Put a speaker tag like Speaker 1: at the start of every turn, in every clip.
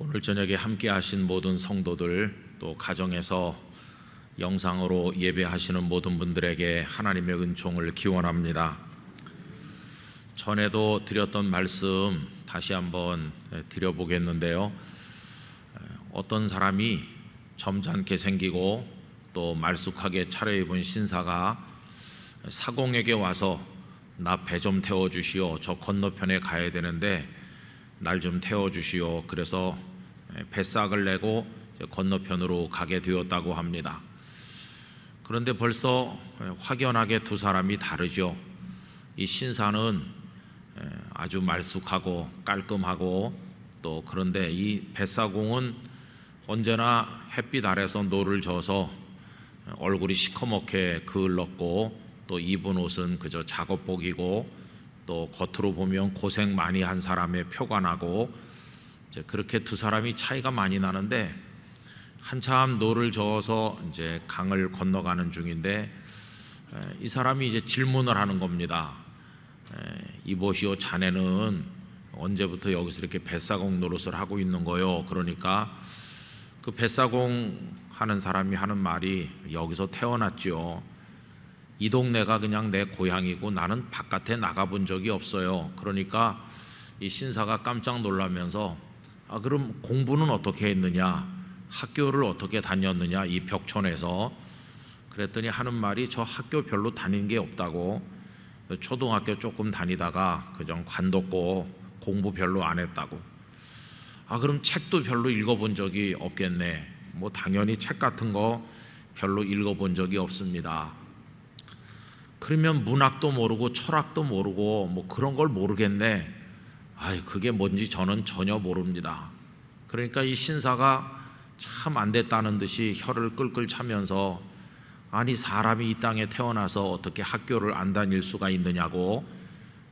Speaker 1: 오늘 저녁에 함께 하신 모든 성도들, 또 가정에서 영상으로 예배하시는 모든 분들에게 하나님의 은총을 기원합니다. 전에도 드렸던 말씀 다시 한번 드려보겠는데요. 어떤 사람이 점잖게 생기고 또 말쑥하게 차려입은 신사가 사공에게 와서 나 배 좀 태워주시오, 저 건너편에 가야 되는데 날 좀 태워주시오. 그래서 뱃삭을 내고 건너편으로 가게 되었다고 합니다. 그런데 벌써 확연하게 두 사람이 다르죠. 이 신사는 아주 말쑥하고 깔끔하고, 또 그런데 이 뱃사공은 언제나 햇빛 아래서 노를 져서 얼굴이 시커멓게 그을렀고, 또 입은 옷은 그저 작업복이고, 또 겉으로 보면 고생 많이 한 사람의 표가 나고, 이제 그렇게 두 사람이 차이가 많이 나는데, 한참 노를 저어서 이제 강을 건너가는 중인데 이 사람이 이제 질문을 하는 겁니다. 이보시오, 자네는 언제부터 여기서 이렇게 뱃사공 노릇을 하고 있는 거요? 그러니까 그 뱃사공 하는 사람이 하는 말이, 여기서 태어났죠. 이 동네가 그냥 내 고향이고 나는 바깥에 나가본 적이 없어요. 그러니까 이 신사가 깜짝 놀라면서 그럼 공부는 어떻게 했느냐, 학교를 어떻게 다녔느냐, 이 벽촌에서. 그랬더니 하는 말이, 저 학교 별로 다닌 게 없다고, 초등학교 조금 다니다가 그냥 관뒀고 공부 별로 안 했다고. 그럼 책도 별로 읽어본 적이 없겠네. 뭐 당연히 책 같은 거 별로 읽어본 적이 없습니다. 그러면 문학도 모르고 철학도 모르고 뭐 그런 걸 모르겠네. 그게 뭔지 저는 전혀 모릅니다. 그러니까 이 신사가 참 안 됐다는 듯이 혀를 끌끌 차면서, 아니 사람이 이 땅에 태어나서 어떻게 학교를 안 다닐 수가 있느냐고,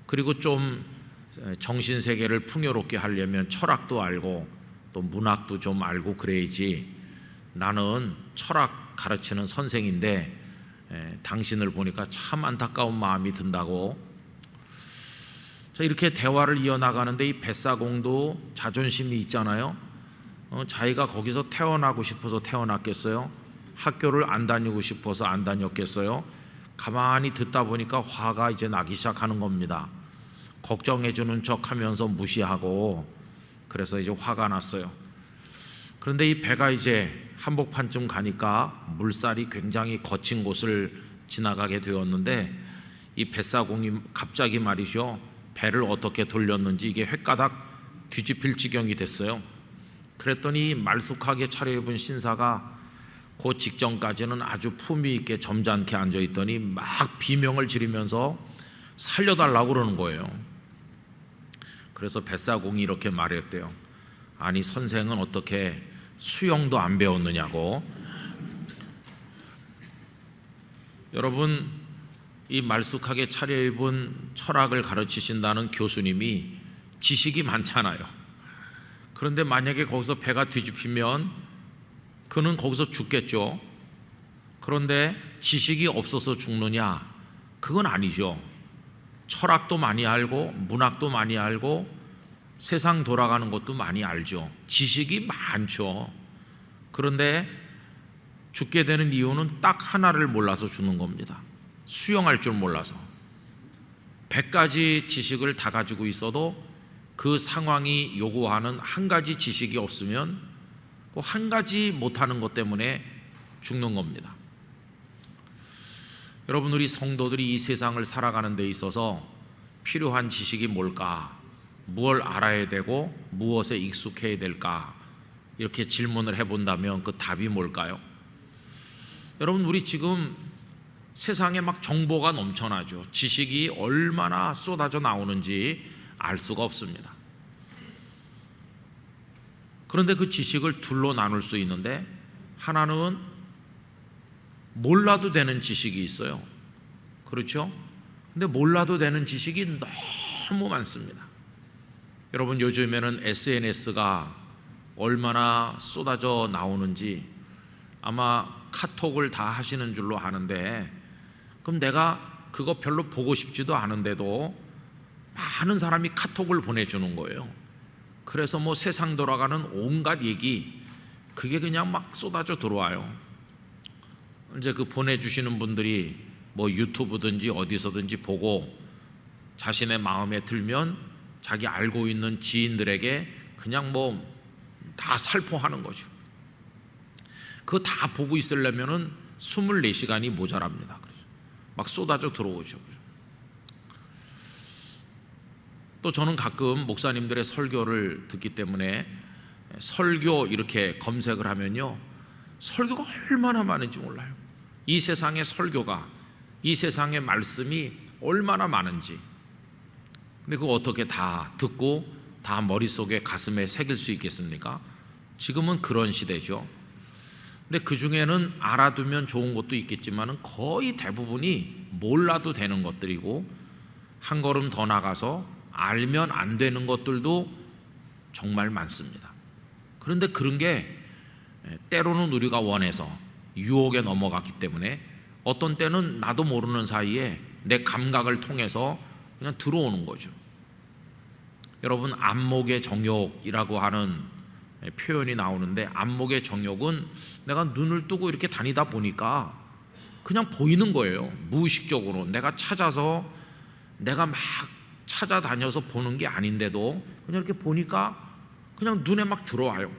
Speaker 1: 그리고 좀 정신세계를 풍요롭게 하려면 철학도 알고 또 문학도 좀 알고 그래야지. 나는 철학 가르치는 선생인데 당신을 보니까 참 안타까운 마음이 든다고. 이렇게 대화를 이어나가는데 이 뱃사공도 자존심이 있잖아요. 자기가 거기서 태어나고 싶어서 태어났겠어요? 학교를 안 다니고 싶어서 안 다녔겠어요? 가만히 듣다 보니까 화가 이제 나기 시작하는 겁니다. 걱정해 주는 척 하면서 무시하고, 그래서 이제 화가 났어요. 그런데 이 배가 이제 한복판쯤 가니까 물살이 굉장히 거친 곳을 지나가게 되었는데, 이 뱃사공이 갑자기 말이죠, 배를 어떻게 돌렸는지 이게 횟가닥 뒤집힐 지경이 됐어요. 그랬더니 말쑥하게 차려입은 신사가 그 직전까지는 아주 품위 있게 점잖게 앉아있더니 막 비명을 지르면서 살려달라고 그러는 거예요. 그래서 뱃사공이 이렇게 말했대요. 아니 선생은 어떻게 수영도 안 배웠느냐고. 여러분, 이 말쑥하게 차려입은 철학을 가르치신다는 교수님이 지식이 많잖아요. 그런데 만약에 거기서 배가 뒤집히면 그는 거기서 죽겠죠. 그런데 지식이 없어서 죽느냐? 그건 아니죠. 철학도 많이 알고 문학도 많이 알고 세상 돌아가는 것도 많이 알죠. 지식이 많죠. 그런데 죽게 되는 이유는 딱 하나를 몰라서 죽는 겁니다. 수영할 줄 몰라서. 100가지 지식을 다 가지고 있어도 그 상황이 요구하는 한 가지 지식이 없으면 그 한 가지 못하는 것 때문에 죽는 겁니다. 여러분, 우리 성도들이 이 세상을 살아가는 데 있어서 필요한 지식이 뭘까? 무엇을 알아야 되고 무엇에 익숙해야 될까? 이렇게 질문을 해본다면 그 답이 뭘까요? 여러분, 우리 지금 세상에 막 정보가 넘쳐나죠. 지식이 얼마나 쏟아져 나오는지 알 수가 없습니다. 그런데 그 지식을 둘로 나눌 수 있는데, 하나는 몰라도 되는 지식이 있어요. 그렇죠? 근데 몰라도 되는 지식이 너무 많습니다. 여러분, 요즘에는 SNS가 얼마나 쏟아져 나오는지 아마 카톡을 다 하시는 줄로 아는데, 그럼 내가 그거 별로 보고 싶지도 않은데도 많은 사람이 카톡을 보내주는 거예요. 그래서 뭐 세상 돌아가는 온갖 얘기 그게 그냥 막 쏟아져 들어와요. 이제 그 보내주시는 분들이 뭐 유튜브든지 어디서든지 보고 자신의 마음에 들면 자기 알고 있는 지인들에게 그냥 뭐 다 살포하는 거죠. 그거 다 보고 있으려면은 24시간이 모자랍니다. 막 쏟아져 들어오죠. 또 저는 가끔 목사님들의 설교를 듣기 때문에 설교 이렇게 검색을 하면요, 설교가 얼마나 많은지 몰라요. 이 세상의 설교가, 이 세상의 말씀이 얼마나 많은지. 근데 그거 어떻게 다 듣고 다 머릿속에 가슴에 새길 수 있겠습니까? 지금은 그런 시대죠. 근데 그 중에는 알아두면 좋은 것도 있겠지만 거의 대부분이 몰라도 되는 것들이고, 한 걸음 더 나가서 알면 안 되는 것들도 정말 많습니다. 그런데 그런 게 때로는 우리가 원해서 유혹에 넘어갔기 때문에 어떤 때는 나도 모르는 사이에 내 감각을 통해서 그냥 들어오는 거죠. 여러분, 안목의 정욕이라고 하는 표현이 나오는데, 안목의 정욕은 내가 눈을 뜨고 이렇게 다니다 보니까 그냥 보이는 거예요. 무의식적으로 내가 찾아서, 내가 막 찾아다녀서 보는 게 아닌데도 그냥 이렇게 보니까 그냥 눈에 막 들어와요.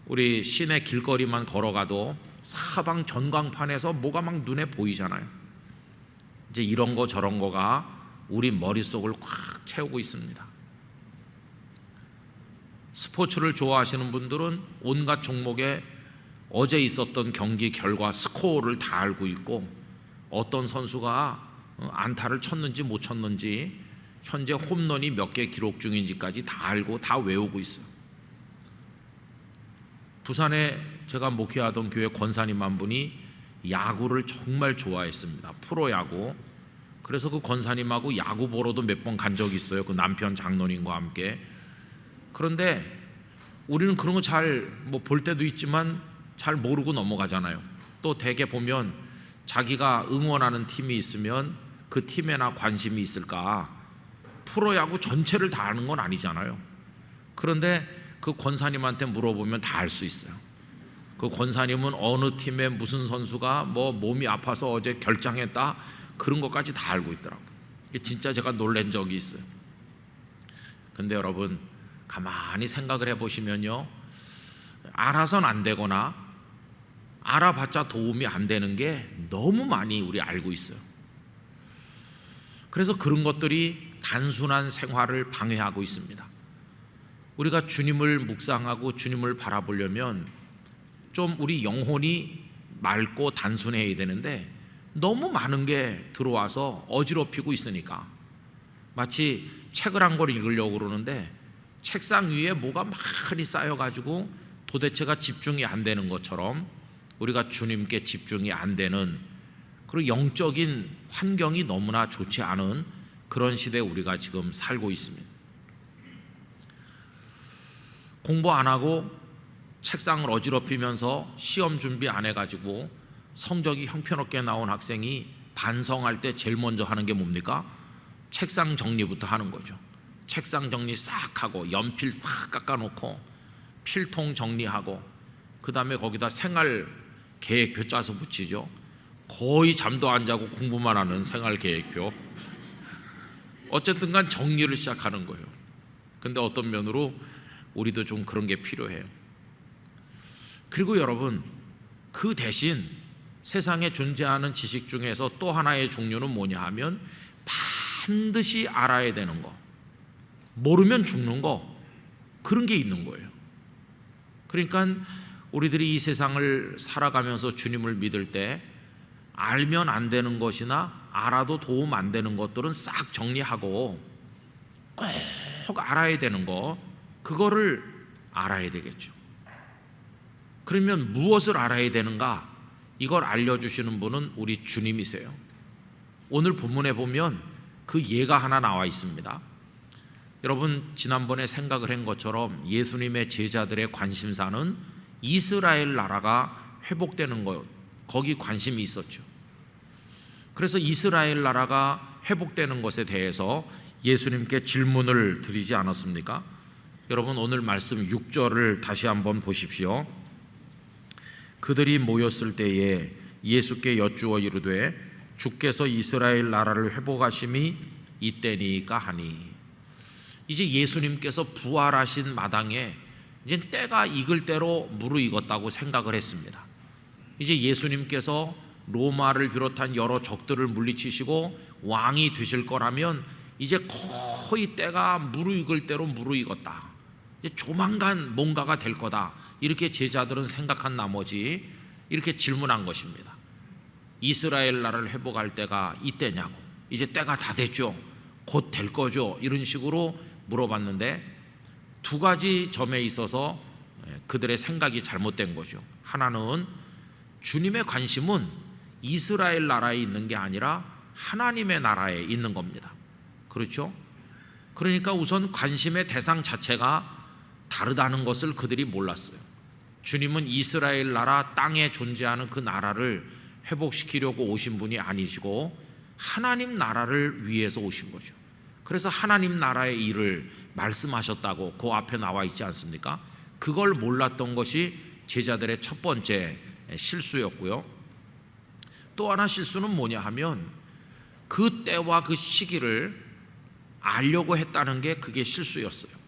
Speaker 1: 우리 시내 길거리만 걸어가도 사방 전광판에서 뭐가 막 눈에 보이잖아요. 이제 이런 거 저런 거가 우리 머릿속을 꽉 채우고 있습니다. 스포츠를 좋아하시는 분들은 온갖 종목에 어제 있었던 경기 결과 스코어를 다 알고 있고, 어떤 선수가 안타를 쳤는지 못 쳤는지, 현재 홈런이 몇 개 기록 중인지까지 다 알고 다 외우고 있어요. 부산에 제가 목회하던 교회 권사님 한 분이 야구를 정말 좋아했습니다. 프로야구. 그래서 그 권사님하고 야구 보러도 몇 번 간 적이 있어요. 그 남편 장로님과 함께. 그런데 우리는 그런 거 잘 뭐 볼 때도 있지만 잘 모르고 넘어가잖아요. 또 대개 보면 자기가 응원하는 팀이 있으면 그 팀에나 관심이 있을까? 프로야구 전체를 다 아는 건 아니잖아요. 그런데 그 권사님한테 물어보면 다 알 수 있어요. 그 권사님은 어느 팀에 무슨 선수가 뭐 몸이 아파서 어제 결장했다, 그런 것까지 다 알고 있더라고요. 진짜 제가 놀란 적이 있어요. 근데 여러분, 가만히 생각을 해보시면요, 알아선 안 되거나 알아봤자 도움이 안 되는 게 너무 많이 우리 알고 있어요. 그래서 그런 것들이 단순한 생활을 방해하고 있습니다. 우리가 주님을 묵상하고 주님을 바라보려면 좀 우리 영혼이 맑고 단순해야 되는데, 너무 많은 게 들어와서 어지럽히고 있으니까, 마치 책을 한 권 읽으려고 그러는데 책상 위에 뭐가 많이 쌓여가지고 도대체가 집중이 안 되는 것처럼, 우리가 주님께 집중이 안 되는, 그리고 영적인 환경이 너무나 좋지 않은 그런 시대에 우리가 지금 살고 있습니다. 공부 안 하고 책상을 어지럽히면서 시험 준비 안 해가지고 성적이 형편없게 나온 학생이 반성할 때 제일 먼저 하는 게 뭡니까? 책상 정리부터 하는 거죠. 책상 정리 싹 하고 연필 싹 깎아놓고 필통 정리하고, 그 다음에 거기다 생활 계획표 짜서 붙이죠. 거의 잠도 안 자고 공부만 하는 생활 계획표. 어쨌든 간 정리를 시작하는 거예요. 근데 어떤 면으로 우리도 좀 그런 게 필요해요. 그리고 여러분, 그 대신 세상에 존재하는 지식 중에서 또 하나의 종류는 뭐냐 하면, 반드시 알아야 되는 거, 모르면 죽는 거, 그런 게 있는 거예요. 그러니까 우리들이 이 세상을 살아가면서 주님을 믿을 때 알면 안 되는 것이나 알아도 도움 안 되는 것들은 싹 정리하고 꼭 알아야 되는 거, 그거를 알아야 되겠죠. 그러면 무엇을 알아야 되는가? 이걸 알려주시는 분은 우리 주님이세요. 오늘 본문에 보면 그 예가 하나 나와 있습니다. 여러분, 지난번에 생각을 한 것처럼 예수님의 제자들의 관심사는 이스라엘 나라가 회복되는 것, 거기 관심이 있었죠. 그래서 이스라엘 나라가 회복되는 것에 대해서 예수님께 질문을 드리지 않았습니까? 여러분 오늘 말씀 6절을 다시 한번 보십시오. 그들이 모였을 때에 예수께 여쭈어 이르되 주께서 이스라엘 나라를 회복하심이 이때니까 하니. 이제 예수님께서 부활하신 마당에 이제 때가 익을 대로 무르익었다고 생각을 했습니다. 이제 예수님께서 로마를 비롯한 여러 적들을 물리치시고 왕이 되실 거라면 이제 거의 때가 무르익을 대로 무르익었다. 이제 조만간 뭔가가 될 거다. 이렇게 제자들은 생각한 나머지 이렇게 질문한 것입니다. 이스라엘 나라를 회복할 때가 이때냐고. 이제 때가 다 됐죠. 곧 될 거죠. 이런 식으로 물어봤는데 두 가지 점에 있어서 그들의 생각이 잘못된 거죠. 하나는 주님의 관심은 이스라엘 나라에 있는 게 아니라 하나님의 나라에 있는 겁니다. 그렇죠? 그러니까 우선 관심의 대상 자체가 다르다는 것을 그들이 몰랐어요. 주님은 이스라엘 나라 땅에 존재하는 그 나라를 회복시키려고 오신 분이 아니시고 하나님 나라를 위해서 오신 거죠. 그래서 하나님 나라의 일을 말씀하셨다고 그 앞에 나와 있지 않습니까? 그걸 몰랐던 것이 제자들의 첫 번째 실수였고요. 또 하나 실수는 뭐냐 하면 그 때와 그 시기를 알려고 했다는 게 그게 실수였어요.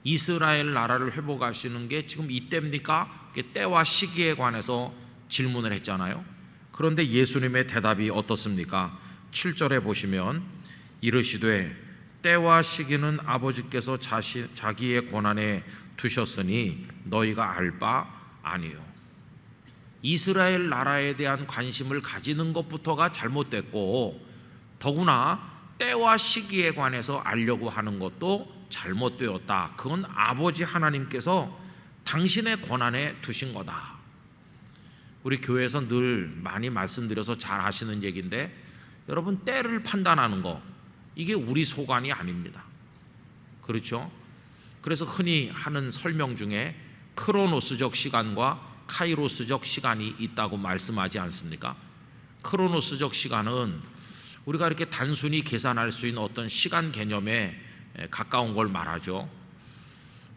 Speaker 1: 이스라엘 나라를 회복하시는 게 지금 이때입니까? 때와 시기에 관해서 질문을 했잖아요. 그런데 예수님의 대답이 어떻습니까? 7절에 보시면 이르시되 때와 시기는 아버지께서 자기의 권한에 두셨으니 너희가 알 바 아니요. 이스라엘 나라에 대한 관심을 가지는 것부터가 잘못됐고 더구나 때와 시기에 관해서 알려고 하는 것도 잘못되었다. 그건 아버지 하나님께서 당신의 권한에 두신 거다. 우리 교회에서 늘 많이 말씀드려서 잘 하시는 얘기인데 여러분 때를 판단하는 거 이게 우리 소관이 아닙니다. 그렇죠? 그래서 흔히 하는 설명 중에 크로노스적 시간과 카이로스적 시간이 있다고 말씀하지 않습니까? 크로노스적 시간은 우리가 이렇게 단순히 계산할 수 있는 어떤 시간 개념에 가까운 걸 말하죠.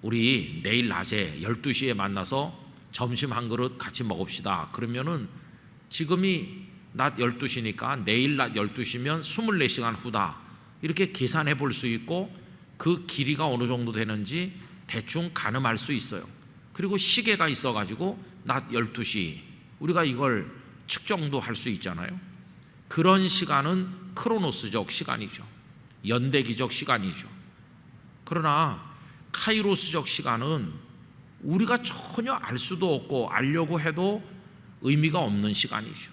Speaker 1: 우리 내일 낮에 12시에 만나서 점심 한 그릇 같이 먹읍시다. 그러면은 지금이 낮 12시니까 내일 낮 12시면 24시간 후다. 이렇게 계산해 볼 수 있고 그 길이가 어느 정도 되는지 대충 가늠할 수 있어요. 그리고 시계가 있어가지고 낮 12시 우리가 이걸 측정도 할 수 있잖아요. 그런 시간은 크로노스적 시간이죠. 연대기적 시간이죠. 그러나 카이로스적 시간은 우리가 전혀 알 수도 없고 알려고 해도 의미가 없는 시간이죠.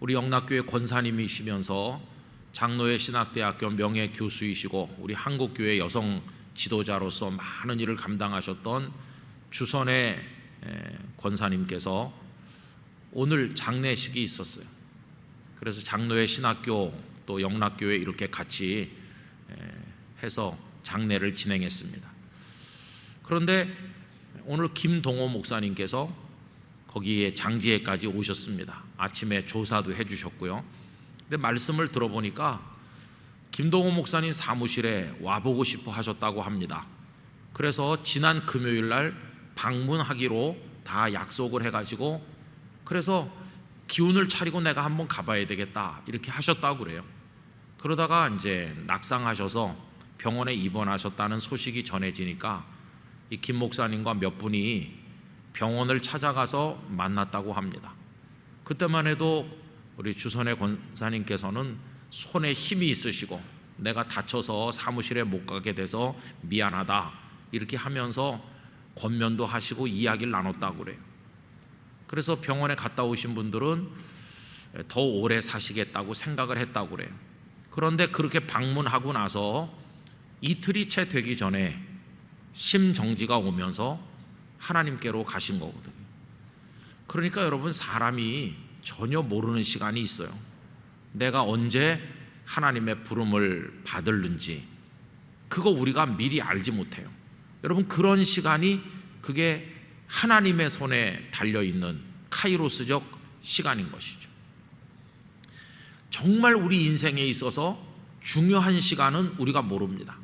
Speaker 1: 우리 영락교회 권사님이시면서 장로회 신학대학교 명예교수이시고 우리 한국교회 여성 지도자로서 많은 일을 감당하셨던 주선의 권사님께서 오늘 장례식이 있었어요. 그래서 장로회 신학교 또 영락교회 이렇게 같이 해서 장례를 진행했습니다. 그런데 오늘 김동호 목사님께서 거기에 장지회까지 오셨습니다. 아침에 조사도 해주셨고요. 근데 말씀을 들어보니까 김동호 목사님 사무실에 와보고 싶어 하셨다고 합니다. 그래서 지난 금요일 날 방문하기로 다 약속을 해가지고 그래서 기운을 차리고 내가 한번 가봐야 되겠다 이렇게 하셨다고 그래요. 그러다가 이제 낙상하셔서 병원에 입원하셨다는 소식이 전해지니까 이 김 목사님과 몇 분이 병원을 찾아가서 만났다고 합니다. 그때만 해도 우리 주선의 권사님께서는 손에 힘이 있으시고 내가 다쳐서 사무실에 못 가게 돼서 미안하다 이렇게 하면서 권면도 하시고 이야기를 나눴다고 그래요. 그래서 병원에 갔다 오신 분들은 더 오래 사시겠다고 생각을 했다고 그래요. 그런데 그렇게 방문하고 나서 이틀이 채 되기 전에 심정지가 오면서 하나님께로 가신 거거든요. 그러니까 여러분 사람이 전혀 모르는 시간이 있어요. 내가 언제 하나님의 부름을 받을는지 그거 우리가 미리 알지 못해요. 여러분 그런 시간이 그게 하나님의 손에 달려있는 카이로스적 시간인 것이죠. 정말 우리 인생에 있어서 중요한 시간은 우리가 모릅니다.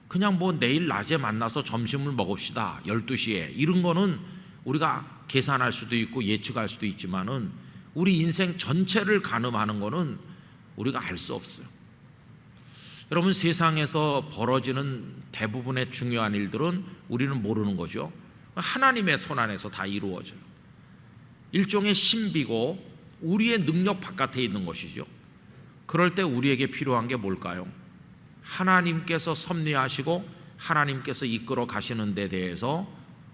Speaker 1: 그냥 뭐 내일 낮에 만나서 점심을 먹읍시다 12시에 이런 거는 우리가 계산할 수도 있고 예측할 수도 있지만은 우리 인생 전체를 가늠하는 거는 우리가 알 수 없어요. 여러분, 세상에서 벌어지는 대부분의 중요한 일들은 우리는 모르는 거죠. 하나님의 손 안에서 다 이루어져요. 일종의 신비고 우리의 능력 바깥에 있는 것이죠. 그럴 때 우리에게 필요한 게 뭘까요? 하나님께서 섭리하시고 하나님께서 이끌어 가시는 데 대해서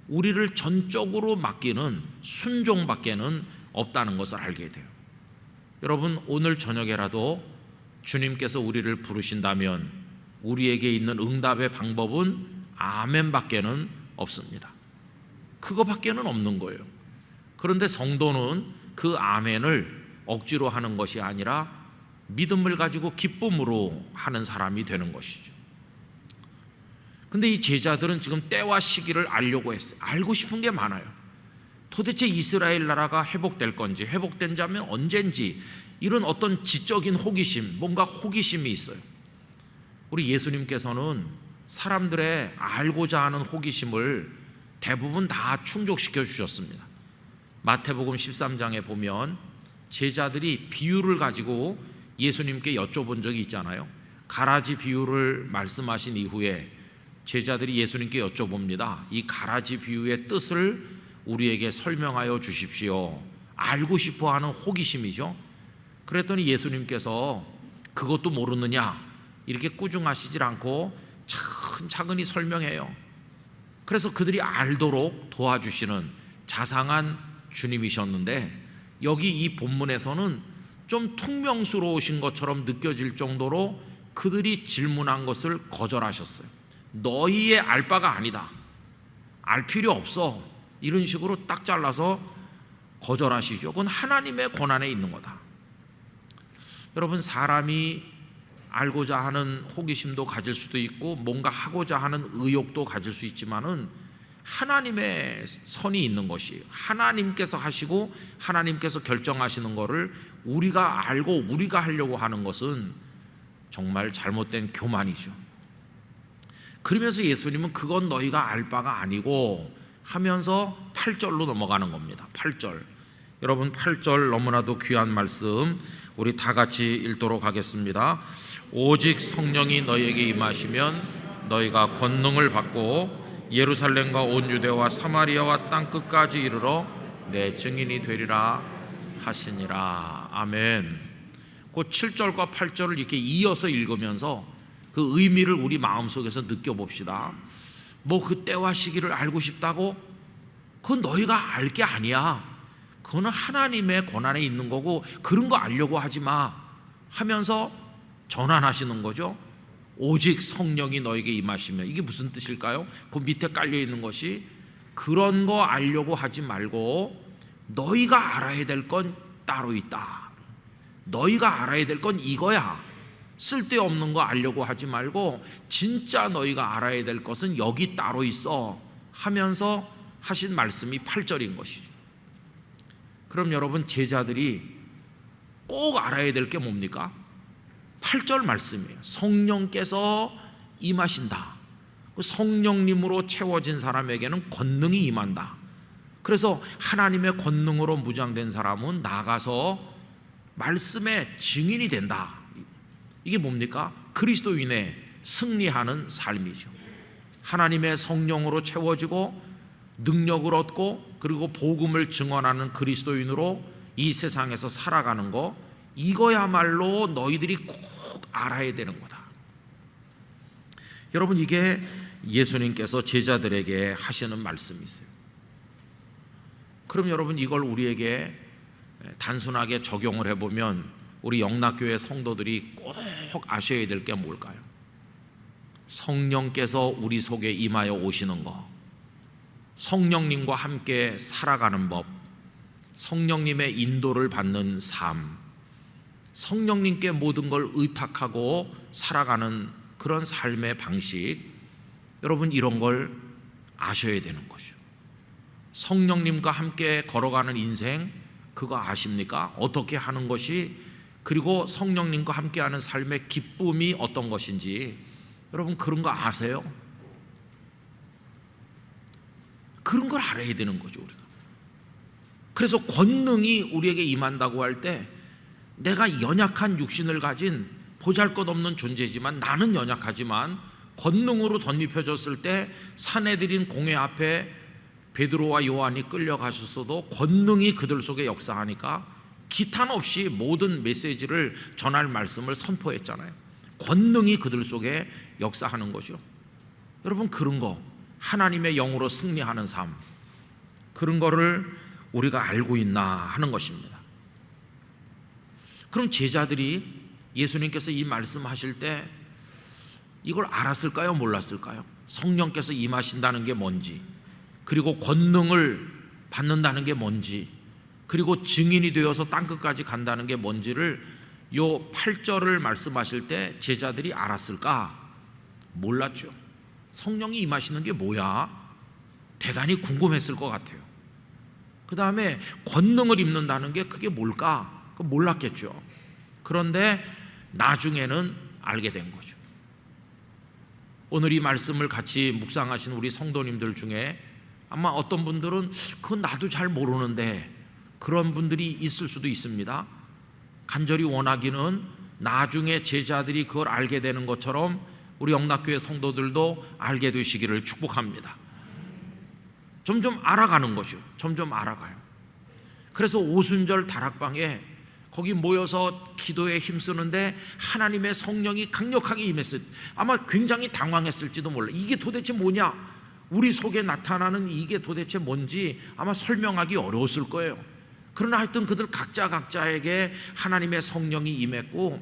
Speaker 1: 우리를 전적으로 맡기는 순종밖에는 없다는 것을 알게 돼요. 여러분, 오늘 저녁에라도 주님께서 우리를 부르신다면 우리에게 있는 응답의 방법은 아멘밖에는 없습니다. 그거밖에는 없는 거예요. 그런데 성도는 그 아멘을 억지로 하는 것이 아니라 믿음을 가지고 기쁨으로 하는 사람이 되는 것이죠. 근데 이 제자들은 지금 때와 시기를 알려고 했어요. 알고 싶은 게 많아요. 도대체 이스라엘 나라가 회복될 건지, 회복된 자면 언젠지, 이런 어떤 지적인 호기심, 뭔가 호기심이 있어요. 우리 예수님께서는 사람들의 알고자 하는 호기심을 대부분 다 충족시켜 주셨습니다. 마태복음 13장에 보면 제자들이 비유를 가지고 예수님께 여쭤본 적이 있잖아요. 가라지 비유를 말씀하신 이후에 제자들이 예수님께 여쭤봅니다. 이 가라지 비유의 뜻을 우리에게 설명하여 주십시오. 알고 싶어하는 호기심이죠. 그랬더니 예수님께서 그것도 모르느냐 이렇게 꾸중하시질 않고 차근차근히 설명해요. 그래서 그들이 알도록 도와주시는 자상한 주님이셨는데, 여기 이 본문에서는 좀 퉁명스러우신 것처럼 느껴질 정도로 그들이 질문한 것을 거절하셨어요. 너희의 알 바가 아니다, 알 필요 없어, 이런 식으로 딱 잘라서 거절하시죠. 그건 하나님의 권한에 있는 거다. 여러분, 사람이 알고자 하는 호기심도 가질 수도 있고 뭔가 하고자 하는 의욕도 가질 수 있지만은 하나님의 선이 있는 것이, 하나님께서 하시고 하나님께서 결정하시는 거를 우리가 알고 우리가 하려고 하는 것은 정말 잘못된 교만이죠. 그러면서 예수님은 그건 너희가 알 바가 아니고 하면서 8절로 넘어가는 겁니다. 8절. 여러분, 8절 너무나도 귀한 말씀 우리 다 같이 읽도록 하겠습니다. 오직 성령이 너희에게 임하시면 너희가 권능을 받고 예루살렘과 온 유대와 사마리아와 땅 끝까지 이르러 내 증인이 되리라 하시니라. 아멘. 그 7절과 8절을 이렇게 이어서 읽으면서 그 의미를 우리 마음속에서 느껴봅시다. 뭐 그 때와 시기를 알고 싶다고? 그건 너희가 알 게 아니야. 그거는 하나님의 권한에 있는 거고 그런 거 알려고 하지 마 하면서 전환하시는 거죠. 오직 성령이 너에게 임하시면, 이게 무슨 뜻일까요? 그 밑에 깔려 있는 것이 그런 거 알려고 하지 말고 너희가 알아야 될 건 따로 있다. 너희가 알아야 될 건 이거야. 쓸데없는 거 알려고 하지 말고 진짜 너희가 알아야 될 것은 여기 따로 있어 하면서 하신 말씀이 8절인 것이죠. 그럼 여러분, 제자들이 꼭 알아야 될 게 뭡니까? 8절 말씀이에요. 성령께서 임하신다. 성령님으로 채워진 사람에게는 권능이 임한다. 그래서 하나님의 권능으로 무장된 사람은 나가서 말씀의 증인이 된다. 이게 뭡니까? 그리스도인의 승리하는 삶이죠. 하나님의 성령으로 채워지고 능력을 얻고 그리고 복음을 증언하는 그리스도인으로 이 세상에서 살아가는 거, 이거야말로 너희들이 꼭 알아야 되는 거다. 여러분, 이게 예수님께서 제자들에게 하시는 말씀이세요. 그럼 여러분, 이걸 우리에게 단순하게 적용을 해보면 우리 영락교회 성도들이 꼭 아셔야 될 게 뭘까요? 성령께서 우리 속에 임하여 오시는 것, 성령님과 함께 살아가는 법, 성령님의 인도를 받는 삶, 성령님께 모든 걸 의탁하고 살아가는 그런 삶의 방식, 여러분 이런 걸 아셔야 되는 거죠. 성령님과 함께 걸어가는 인생, 그거 아십니까? 어떻게 하는 것이, 그리고 성령님과 함께하는 삶의 기쁨이 어떤 것인지 여러분 그런 거 아세요? 그런 걸 알아야 되는 거죠 우리가. 그래서 권능이 우리에게 임한다고 할 때 내가 연약한 육신을 가진 보잘것없는 존재지만, 나는 연약하지만 권능으로 덧입혀졌을 때 사내들인 공회 앞에 베드로와 요한이 끌려가셨어도 권능이 그들 속에 역사하니까 기탄 없이 모든 메시지를 전할 말씀을 선포했잖아요. 권능이 그들 속에 역사하는 거죠. 여러분 그런 거, 하나님의 영으로 승리하는 삶, 그런 거를 우리가 알고 있나 하는 것입니다. 그럼 제자들이 예수님께서 이 말씀하실 때 이걸 알았을까요? 몰랐을까요? 성령께서 임하신다는 게 뭔지, 그리고 권능을 받는다는 게 뭔지, 그리고 증인이 되어서 땅끝까지 간다는 게 뭔지를 요 8절을 말씀하실 때 제자들이 알았을까? 몰랐죠. 성령이 임하시는 게 뭐야? 대단히 궁금했을 것 같아요. 그 다음에 권능을 입는다는 게 그게 뭘까? 그거 몰랐겠죠. 그런데 나중에는 알게 된 거죠. 오늘 이 말씀을 같이 묵상하신 우리 성도님들 중에 아마 어떤 분들은 그건 나도 잘 모르는데, 그런 분들이 있을 수도 있습니다. 간절히 원하기는 나중에 제자들이 그걸 알게 되는 것처럼 우리 영락교회 성도들도 알게 되시기를 축복합니다. 점점 알아가는 거죠. 점점 알아가요. 그래서 오순절 다락방에 거기 모여서 기도에 힘쓰는데 하나님의 성령이 강력하게 임했어요. 아마 굉장히 당황했을지도 몰라. 이게 도대체 뭐냐? 우리 속에 나타나는 이게 도대체 뭔지 아마 설명하기 어려웠을 거예요. 그러나 하여튼 그들 각자에게 하나님의 성령이 임했고,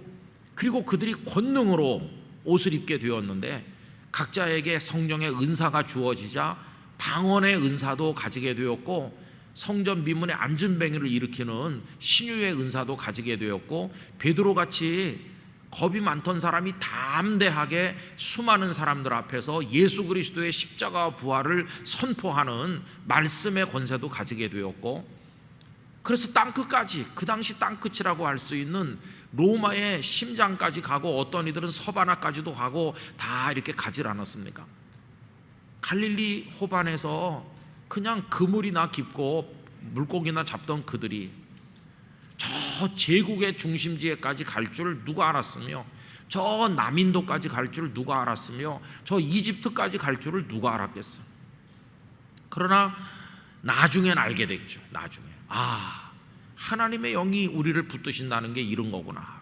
Speaker 1: 그리고 그들이 권능으로 옷을 입게 되었는데 각자에게 성령의 은사가 주어지자 방언의 은사도 가지게 되었고, 성전 미문에 안전뱅이를 일으키는 신유의 은사도 가지게 되었고, 베드로같이 겁이 많던 사람이 담대하게 수많은 사람들 앞에서 예수 그리스도의 십자가 부활을 선포하는 말씀의 권세도 가지게 되었고, 그래서 땅끝까지, 그 당시 땅끝이라고 할 수 있는 로마의 심장까지 가고, 어떤 이들은 서바나까지도 가고 다 이렇게 가질 않았습니까? 갈릴리 호반에서 그냥 그물이나 깊고 물고기나 잡던 그들이 저 제국의 중심지에까지 갈 줄 누가 알았으며, 저 남인도까지 갈 줄 누가 알았으며, 저 이집트까지 갈 줄을 누가 알았겠어요? 그러나 나중엔 알게 됐죠. 나중에 하나님의 영이 우리를 붙드신다는 게 이런 거구나.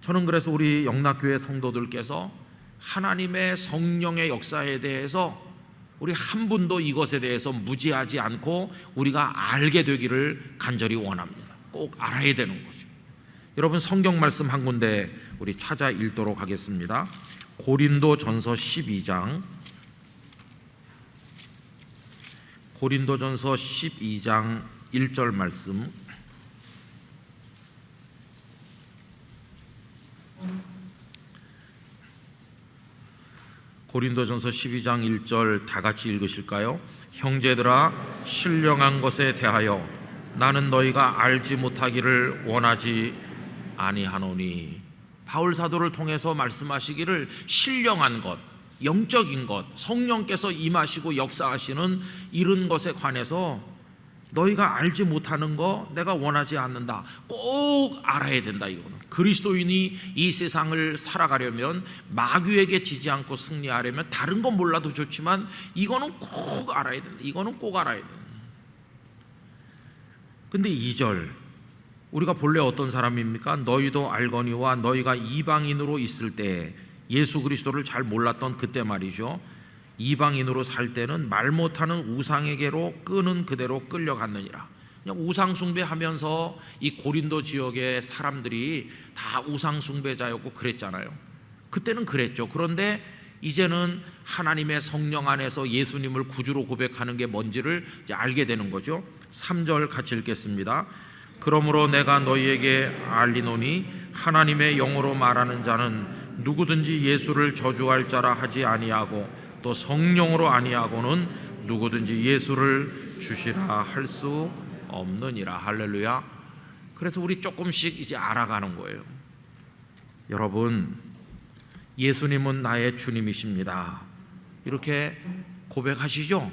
Speaker 1: 저는 그래서 우리 영락교회 성도들께서 하나님의 성령의 역사에 대해서 우리 한 분도 이것에 대해서 무지하지 않고 우리가 알게 되기를 간절히 원합니다. 꼭 알아야 되는 거죠. 여러분 성경 말씀 한 군데 우리 찾아 읽도록 하겠습니다. 고린도전서 12장, 고린도전서 12장 1절 말씀. 고린도전서 12장 1절 다 같이 읽으실까요? 형제들아, 신령한 것에 대하여 나는 너희가 알지 못하기를 원하지 아니하노니. 바울 사도를 통해서 말씀하시기를 신령한 것, 영적인 것, 성령께서 임하시고 역사하시는 이런 것에 관해서 너희가 알지 못하는 거 내가 원하지 않는다. 꼭 알아야 된다. 이거는 그리스도인이 이 세상을 살아가려면, 마귀에게 지지 않고 승리하려면 다른 건 몰라도 좋지만 이거는 꼭 알아야 된다. 이거는 꼭 알아야 된다. 근데 2절 우리가 본래 어떤 사람입니까? 너희도 알거니와 너희가 이방인으로 있을 때, 예수 그리스도를 잘 몰랐던 그때 말이죠, 이방인으로 살 때는 말 못하는 우상에게로 끄는 그대로 끌려갔느니라. 그냥 우상 숭배하면서 이 고린도 지역의 사람들이 다 우상 숭배자였고 그랬잖아요. 그때는 그랬죠. 그런데 이제는 하나님의 성령 안에서 예수님을 구주로 고백하는 게 뭔지를 이제 알게 되는 거죠. 3절 같이 읽겠습니다. 그러므로 내가 너희에게 알리노니 하나님의 영으로 말하는 자는 누구든지 예수를 저주할 자라 하지 아니하고 또 성령으로 아니하고는 누구든지 예수를 주시라 할 수 없느니라. 할렐루야. 그래서 우리 조금씩 이제 알아가는 거예요. 여러분, 예수님은 나의 주님이십니다. 이렇게 고백하시죠?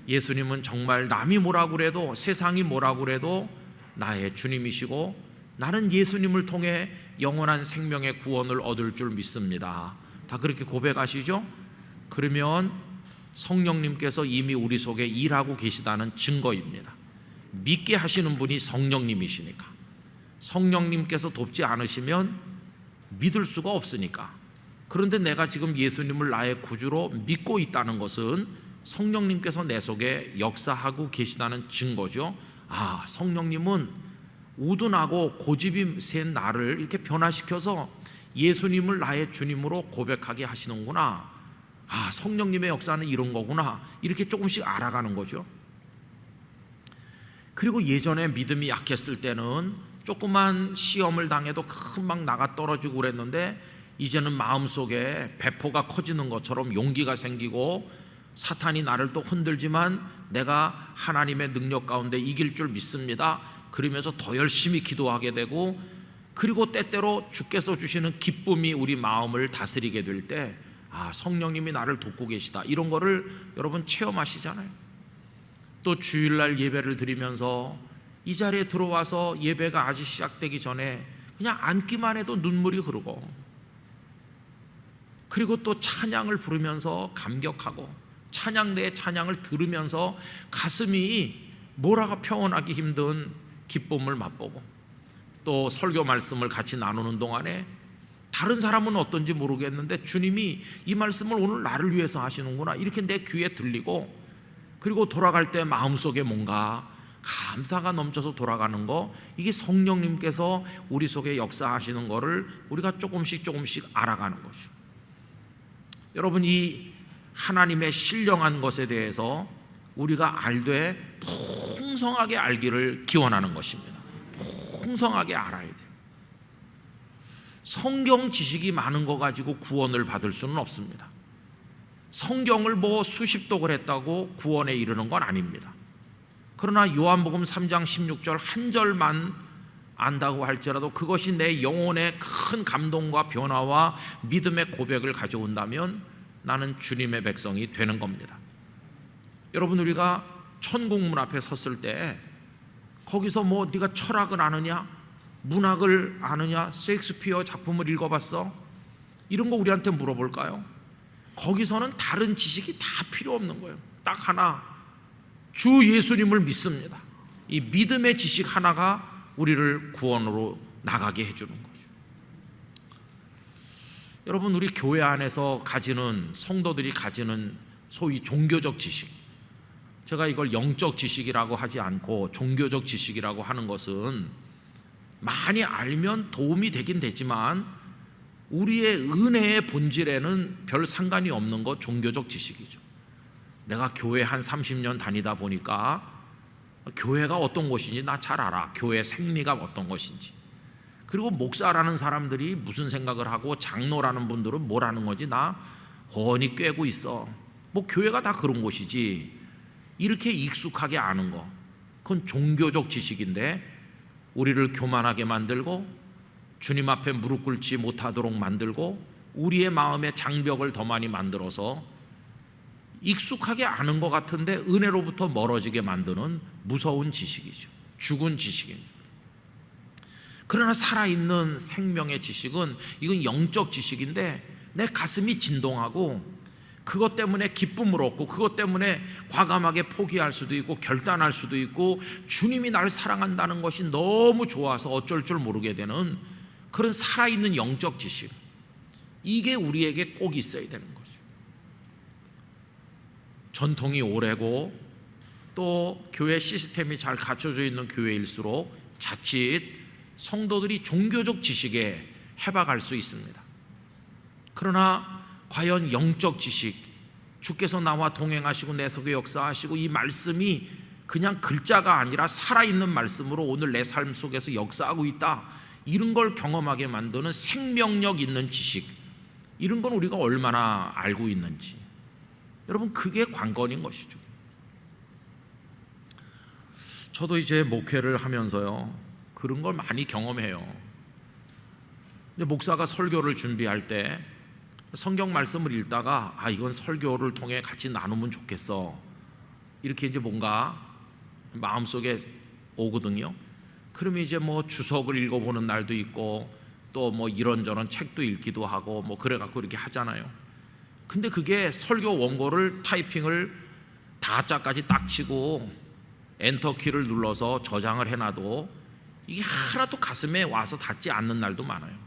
Speaker 1: 예수님은 정말 남이 뭐라고 그래도, 세상이 뭐라고 그래도 나의 주님이시고 나는 예수님을 통해 영원한 생명의 구원을 얻을 줄 믿습니다. 다 그렇게 고백하시죠? 그러면 성령님께서 이미 우리 속에 일하고 계시다는 증거입니다. 믿게 하시는 분이 성령님이시니까. 성령님께서 돕지 않으시면 믿을 수가 없으니까. 그런데 내가 지금 예수님을 나의 구주로 믿고 있다는 것은 성령님께서 내 속에 역사하고 계시다는 증거죠. 아, 성령님은 우둔하고 고집이 센 나를 이렇게 변화시켜서 예수님을 나의 주님으로 고백하게 하시는구나. 아, 성령님의 역사는 이런 거구나. 이렇게 조금씩 알아가는 거죠. 그리고 예전에 믿음이 약했을 때는 조그만 시험을 당해도 금방 나가 떨어지고 그랬는데, 이제는 마음속에 배포가 커지는 것처럼 용기가 생기고, 사탄이 나를 또 흔들지만 내가 하나님의 능력 가운데 이길 줄 믿습니다. 그러면서 더 열심히 기도하게 되고, 그리고 때때로 주께서 주시는 기쁨이 우리 마음을 다스리게 될 때, 아, 성령님이 나를 돕고 계시다, 이런 거를 여러분 체험하시잖아요. 또 주일날 예배를 드리면서 이 자리에 들어와서 예배가 아직 시작되기 전에 그냥 앉기만 해도 눈물이 흐르고, 그리고 또 찬양을 부르면서 감격하고, 찬양 내 찬양을 들으면서 가슴이 뭐라가 표현하기 힘든 기쁨을 맛보고, 또 설교 말씀을 같이 나누는 동안에 다른 사람은 어떤지 모르겠는데 주님이 이 말씀을 오늘 나를 위해서 하시는구나, 이렇게 내 귀에 들리고, 그리고 돌아갈 때 마음속에 뭔가 감사가 넘쳐서 돌아가는 거, 이게 성령님께서 우리 속에 역사하시는 거를 우리가 조금씩 알아가는 거죠. 여러분, 이 하나님의 신령한 것에 대해서 우리가 알되 풍성하게 알기를 기원하는 것입니다. 풍성하게 알아야 돼요. 성경 지식이 많은 거 가지고 구원을 받을 수는 없습니다. 성경을 뭐 수십 독을 했다고 구원에 이르는 건 아닙니다. 그러나 요한복음 3장 16절 한 절만 안다고 할지라도 그것이 내 영혼에 큰 감동과 변화와 믿음의 고백을 가져온다면 나는 주님의 백성이 되는 겁니다. 여러분, 우리가 천국문 앞에 섰을 때 거기서 뭐 네가 철학을 아느냐, 문학을 아느냐, 셰익스피어 작품을 읽어봤어? 이런 거 우리한테 물어볼까요? 거기서는 다른 지식이 다 필요 없는 거예요. 딱 하나, 주 예수님을 믿습니다. 이 믿음의 지식 하나가 우리를 구원으로 나가게 해주는 거죠. 여러분, 우리 교회 안에서 가지는, 성도들이 가지는 소위 종교적 지식, 제가 이걸 영적 지식이라고 하지 않고 종교적 지식이라고 하는 것은 많이 알면 도움이 되긴 되지만 우리의 은혜의 본질에는 별 상관이 없는 것, 종교적 지식이죠. 내가 교회 한 30년 다니다 보니까 교회가 어떤 곳인지 나 잘 알아. 교회 생리가 어떤 것인지. 그리고 목사라는 사람들이 무슨 생각을 하고 장로라는 분들은 뭘 하는 건지 나 훤히 꿰고 있어. 뭐 교회가 다 그런 곳이지. 이렇게 익숙하게 아는 거, 그건 종교적 지식인데 우리를 교만하게 만들고 주님 앞에 무릎 꿇지 못하도록 만들고 우리의 마음의 장벽을 더 많이 만들어서 익숙하게 아는 것 같은데 은혜로부터 멀어지게 만드는 무서운 지식이죠. 죽은 지식입니다. 그러나 살아있는 생명의 지식은, 이건 영적 지식인데 내 가슴이 진동하고 그것 때문에 기쁨을 얻고 그것 때문에 과감하게 포기할 수도 있고 결단할 수도 있고 주님이 나를 사랑한다는 것이 너무 좋아서 어쩔 줄 모르게 되는 그런 살아있는 영적 지식, 이게 우리에게 꼭 있어야 되는 거죠. 전통이 오래고 또 교회 시스템이 잘 갖춰져 있는 교회일수록 자칫 성도들이 종교적 지식에 해박할 수 있습니다. 그러나 과연 영적 지식, 주께서 나와 동행하시고 내 속에 역사하시고 이 말씀이 그냥 글자가 아니라 살아있는 말씀으로 오늘 내 삶 속에서 역사하고 있다, 이런 걸 경험하게 만드는 생명력 있는 지식, 이런 건 우리가 얼마나 알고 있는지, 여러분, 그게 관건인 것이죠. 저도 이제 목회를 하면서요, 그런 걸 많이 경험해요. 근데 목사가 설교를 준비할 때 성경 말씀을 읽다가 이건 설교를 통해 같이 나누면 좋겠어, 이렇게 이제 뭔가 마음속에 오거든요. 그러면 이제 뭐 주석을 읽어보는 날도 있고 또 뭐 이런저런 책도 읽기도 하고 뭐 그래갖고 이렇게 하잖아요. 근데 그게 설교 원고를 타이핑을 다자까지 딱 치고 엔터 키를 눌러서 저장을 해놔도 이게 하나도 가슴에 와서 닿지 않는 날도 많아요.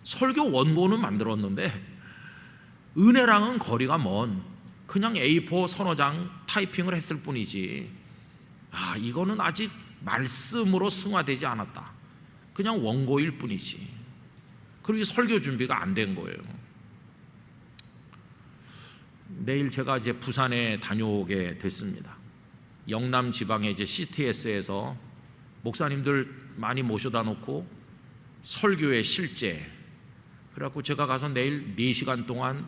Speaker 1: 설교 원고는 만들었는데 은혜랑은 거리가 먼 그냥 A4 서너 장 타이핑을 했을 뿐이지 이거는 아직 말씀으로 승화되지 않았다, 그냥 원고일 뿐이지. 그리고 설교 준비가 안 된 거예요. 내일 제가 이제 부산에 다녀오게 됐습니다. 영남 지방의 이제 CTS에서 목사님들 많이 모셔다 놓고 설교의 실제, 그래갖고 제가 가서 내일 4시간 동안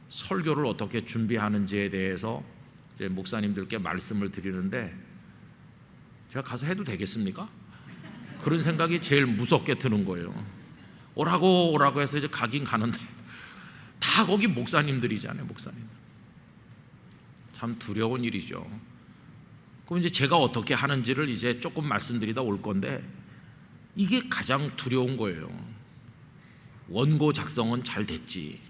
Speaker 1: 설교를 어떻게 준비하는지에 대해서 이제 목사님들께 말씀을 드리는데, 제가 가서 해도 되겠습니까? 그런 생각이 제일 무섭게 드는 거예요. 오라고 해서 이제 가긴 가는데 다 거기 목사님들이잖아요. 목사님. 참 두려운 일이죠. 그럼 이제 제가 어떻게 하는지를 이제 조금 말씀드리다 올 건데, 이게 가장 두려운 거예요. 원고 작성은 잘 됐지,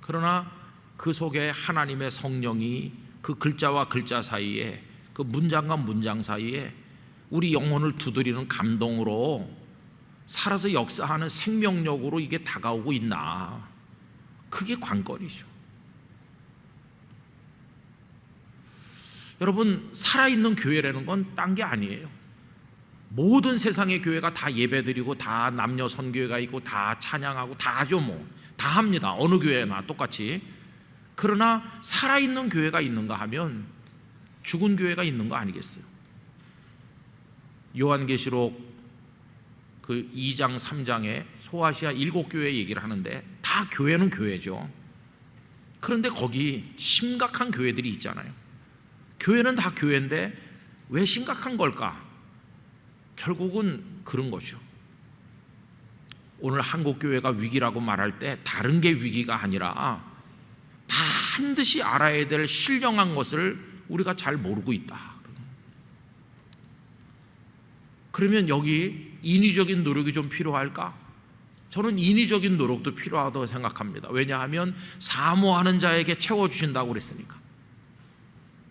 Speaker 1: 그러나 그 속에 하나님의 성령이 그 글자와 글자 사이에, 그 문장과 문장 사이에 우리 영혼을 두드리는 감동으로 살아서 역사하는 생명력으로 이게 다가오고 있나, 그게 관건이죠. 여러분, 살아있는 교회라는 건 딴 게 아니에요. 모든 세상의 교회가 다 예배드리고 다 남녀 선교회가 있고 다 찬양하고 다 하죠. 다 합니다. 어느 교회나 똑같이. 그러나 살아있는 교회가 있는가 하면 죽은 교회가 있는 거 아니겠어요? 요한계시록 그 2장 3장에 소아시아 7교회 얘기를 하는데 다 교회는 교회죠. 그런데 거기 심각한 교회들이 있잖아요. 교회는 다 교회인데 왜 심각한 걸까? 결국은 그런 거죠. 오늘 한국 교회가 위기라고 말할 때 다른 게 위기가 아니라 반드시 알아야 될 신령한 것을 우리가 잘 모르고 있다. 그러면 여기 인위적인 노력이 좀 필요할까? 저는 인위적인 노력도 필요하다고 생각합니다. 왜냐하면 사모하는 자에게 채워주신다고 그랬으니까.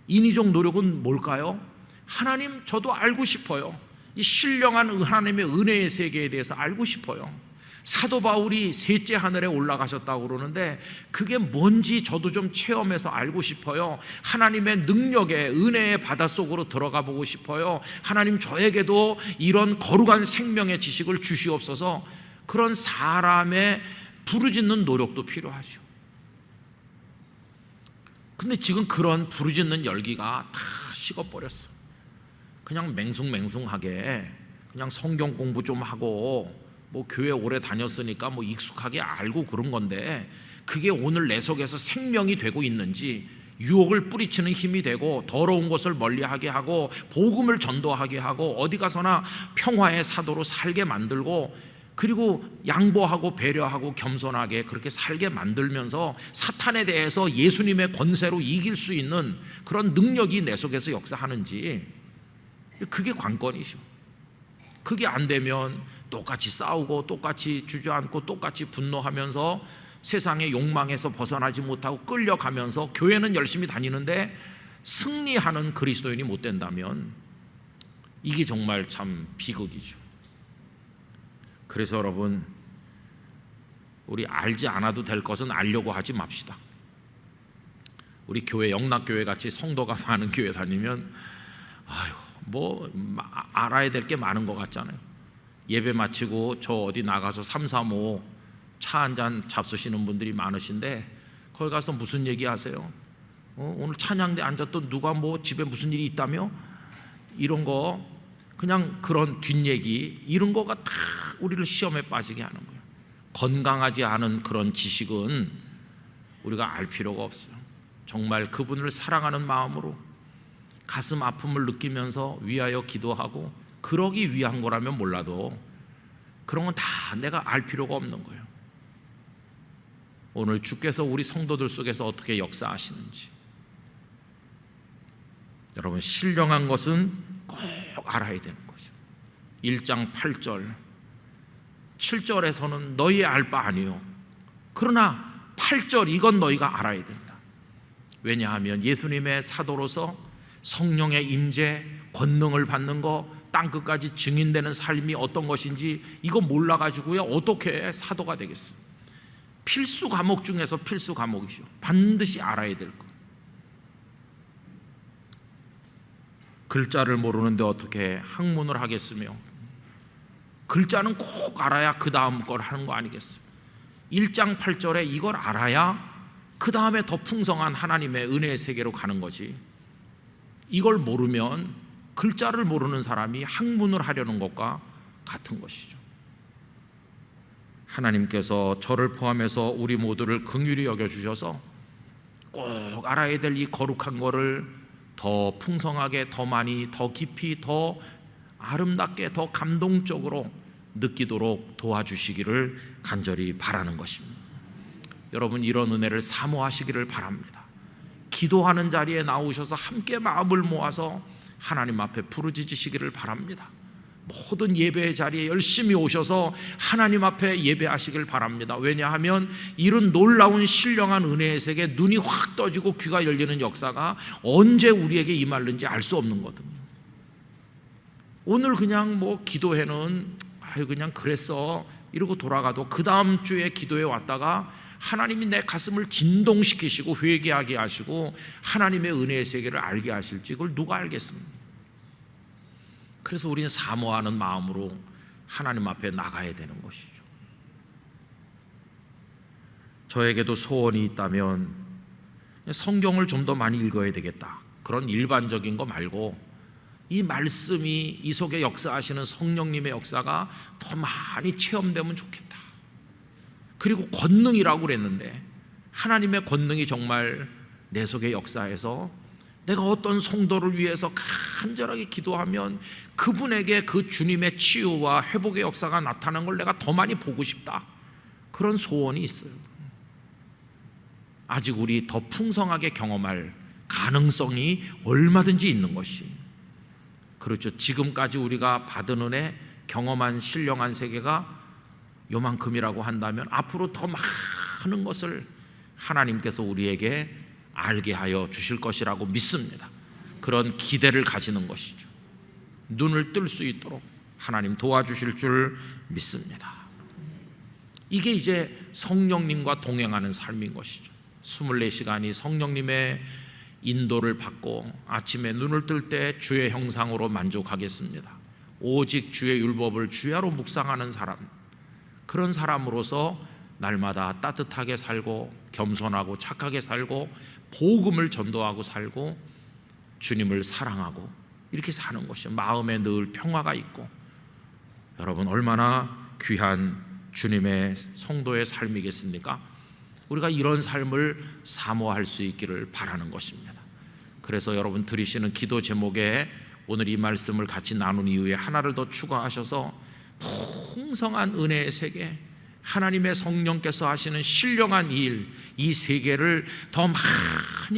Speaker 1: 인위적 노력은 뭘까요? 하나님, 저도 알고 싶어요. 이 신령한 하나님의 은혜의 세계에 대해서 알고 싶어요. 사도 바울이 셋째 하늘에 올라가셨다고 그러는데 그게 뭔지 저도 좀 체험해서 알고 싶어요. 하나님의 능력의 은혜의 바닷속으로 들어가 보고 싶어요. 하나님, 저에게도 이런 거룩한 생명의 지식을 주시옵소서. 그런 사람의 부르짖는 노력도 필요하죠. 근데 지금 그런 부르짖는 열기가 다 식어버렸어. 그냥 맹숭맹숭하게 그냥 성경 공부 좀 하고 뭐 교회 오래 다녔으니까 뭐 익숙하게 알고 그런 건데, 그게 오늘 내 속에서 생명이 되고 있는지, 유혹을 뿌리치는 힘이 되고 더러운 것을 멀리하게 하고 복음을 전도하게 하고 어디 가서나 평화의 사도로 살게 만들고, 그리고 양보하고 배려하고 겸손하게 그렇게 살게 만들면서 사탄에 대해서 예수님의 권세로 이길 수 있는 그런 능력이 내 속에서 역사하는지, 그게 관건이죠. 그게 안 되면 똑같이 싸우고 똑같이 주저앉고 똑같이 분노하면서 세상의 욕망에서 벗어나지 못하고 끌려가면서 교회는 열심히 다니는데 승리하는 그리스도인이 못 된다면 이게 정말 참 비극이죠. 그래서 여러분, 우리 알지 않아도 될 것은 알려고 하지 맙시다. 우리 교회, 영락교회 같이 성도가 많은 교회 다니면 뭐 알아야 될 게 많은 것 같잖아요. 예배 마치고 저 어디 나가서 335 차 한 잔 잡수시는 분들이 많으신데 거기 가서 무슨 얘기 하세요? 오늘 찬양대 앉았던 누가 뭐 집에 무슨 일이 있다며? 이런 거, 그냥 그런 뒷얘기, 이런 거가 다 우리를 시험에 빠지게 하는 거예요. 건강하지 않은 그런 지식은 우리가 알 필요가 없어요. 정말 그분을 사랑하는 마음으로 가슴 아픔을 느끼면서 위하여 기도하고 그러기 위한 거라면 몰라도 그런 건 다 내가 알 필요가 없는 거예요. 오늘 주께서 우리 성도들 속에서 어떻게 역사하시는지, 여러분, 신령한 것은 꼭 알아야 되는 거죠. 1장 8절 7절에서는 너희 알 바 아니요, 그러나 8절 이건 너희가 알아야 된다. 왜냐하면 예수님의 사도로서 성령의 임재, 권능을 받는 거, 땅끝까지 증인되는 삶이 어떤 것인지 이거 몰라가지고요 어떻게 사도가 되겠어요? 필수 과목 중에서 필수 과목이죠. 반드시 알아야 될 것. 글자를 모르는데 어떻게 학문을 하겠으며, 글자는 꼭 알아야 그 다음 걸 하는 거 아니겠어요? 1장 8절에 이걸 알아야 그 다음에 더 풍성한 하나님의 은혜의 세계로 가는 거지. 이걸 모르면 글자를 모르는 사람이 학문을 하려는 것과 같은 것이죠. 하나님께서 저를 포함해서 우리 모두를 긍휼히 여겨주셔서 꼭 알아야 될 이 거룩한 거를 더 풍성하게, 더 많이, 더 깊이, 더 아름답게, 더 감동적으로 느끼도록 도와주시기를 간절히 바라는 것입니다. 여러분, 이런 은혜를 사모하시기를 바랍니다. 기도하는 자리에 나오셔서 함께 마음을 모아서 하나님 앞에 부르짖으시기를 바랍니다. 모든 예배의 자리에 열심히 오셔서 하나님 앞에 예배하시길 바랍니다. 왜냐하면 이런 놀라운 신령한 은혜의 세계, 눈이 확 떠지고 귀가 열리는 역사가 언제 우리에게 임할는지 알 수 없는 거거든요. 오늘 그냥 뭐 기도회는 그냥 그랬어 이러고 돌아가도 그 다음 주에 기도에 왔다가 하나님이 내 가슴을 진동시키시고 회개하게 하시고 하나님의 은혜의 세계를 알게 하실지 그걸 누가 알겠습니까? 그래서 우리는 사모하는 마음으로 하나님 앞에 나가야 되는 것이죠. 저에게도 소원이 있다면 성경을 좀 더 많이 읽어야 되겠다, 그런 일반적인 거 말고 이 말씀이, 이 속에 역사하시는 성령님의 역사가 더 많이 체험되면 좋겠다. 그리고 권능이라고 그랬는데 하나님의 권능이 정말 내 속에 역사해서 내가 어떤 성도를 위해서 간절하게 기도하면 그분에게 그 주님의 치유와 회복의 역사가 나타나는 걸 내가 더 많이 보고 싶다, 그런 소원이 있어요. 아직 우리 더 풍성하게 경험할 가능성이 얼마든지 있는 것이, 그렇죠. 지금까지 우리가 받은 은혜, 경험한 신령한 세계가 요만큼이라고 한다면 앞으로 더 많은 것을 하나님께서 우리에게 알게 하여 주실 것이라고 믿습니다. 그런 기대를 가지는 것이죠. 눈을 뜰 수 있도록 하나님 도와주실 줄 믿습니다. 이게 이제 성령님과 동행하는 삶인 것이죠. 24시간이 성령님의 인도를 받고 아침에 눈을 뜰 때 주의 형상으로 만족하겠습니다. 오직 주의 율법을 주야로 묵상하는 사람, 그런 사람으로서 날마다 따뜻하게 살고 겸손하고 착하게 살고 복음을 전도하고 살고 주님을 사랑하고 이렇게 사는 것이 마음에 늘 평화가 있고, 여러분 얼마나 귀한 주님의 성도의 삶이겠습니까? 우리가 이런 삶을 사모할 수 있기를 바라는 것입니다. 그래서 여러분 들으시는 기도 제목에 오늘 이 말씀을 같이 나눈 이후에 하나를 더 추가하셔서 풍성한 은혜의 세계, 하나님의 성령께서 하시는 신령한 일, 이 세계를 더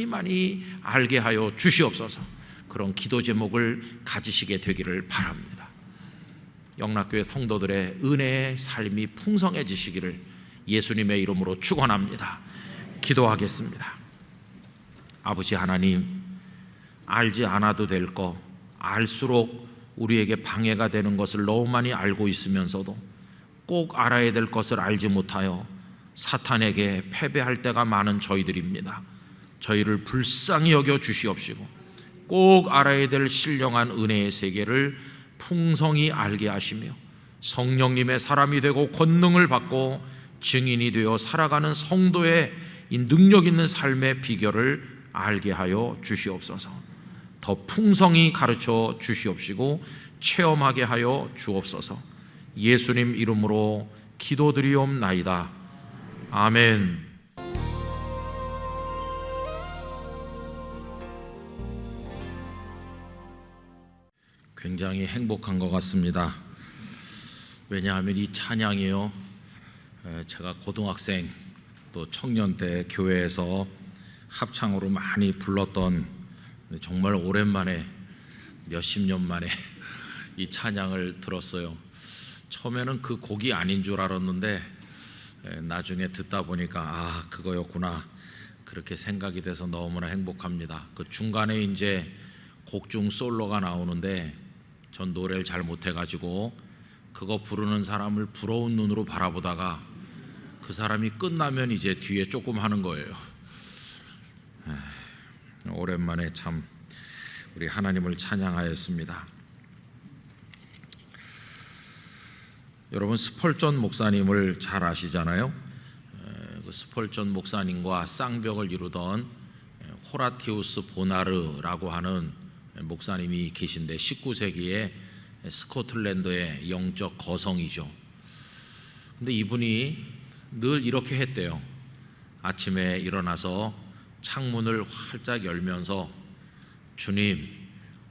Speaker 1: 많이 알게 하여 주시옵소서. 그런 기도 제목을 가지시게 되기를 바랍니다. 영락교회 성도들의 은혜의 삶이 풍성해지시기를 예수님의 이름으로 축원합니다. 기도하겠습니다. 아버지 하나님, 알지 않아도 될 거, 알수록 우리에게 방해가 되는 것을 너무 많이 알고 있으면서도 꼭 알아야 될 것을 알지 못하여 사탄에게 패배할 때가 많은 저희들입니다. 저희를 불쌍히 여겨 주시옵시고 꼭 알아야 될 신령한 은혜의 세계를 풍성히 알게 하시며 성령님의 사람이 되고 권능을 받고 증인이 되어 살아가는 성도의 이 능력 있는 삶의 비결을 알게 하여 주시옵소서. 더 풍성히 가르쳐 주시옵시고 체험하게 하여 주옵소서. 예수님 이름으로 기도드리옵나이다. 아멘. 굉장히 행복한 것 같습니다. 왜냐하면 이 찬양이요, 제가 고등학생 또 청년 때 교회에서 합창으로 많이 불렀던, 정말 오랜만에 몇십 년 만에 이 찬양을 들었어요. 처음에는 그 곡이 아닌 줄 알았는데 나중에 듣다 보니까 그거였구나, 그렇게 생각이 돼서 너무나 행복합니다. 그 중간에 이제 곡 중 솔로가 나오는데 전 노래를 잘 못해가지고 그거 부르는 사람을 부러운 눈으로 바라보다가 그 사람이 끝나면 이제 뒤에 조금 하는 거예요. 오랜만에 참 우리 하나님을 찬양하였습니다. 여러분, 스펄전 목사님을 잘 아시잖아요. 그 스펄전 목사님과 쌍벽을 이루던 호라티우스 보나르라고 하는 목사님이 계신데 19세기에 스코틀랜드의 영적 거성이죠. 근데 이분이 늘 이렇게 했대요. 아침에 일어나서 창문을 활짝 열면서 주님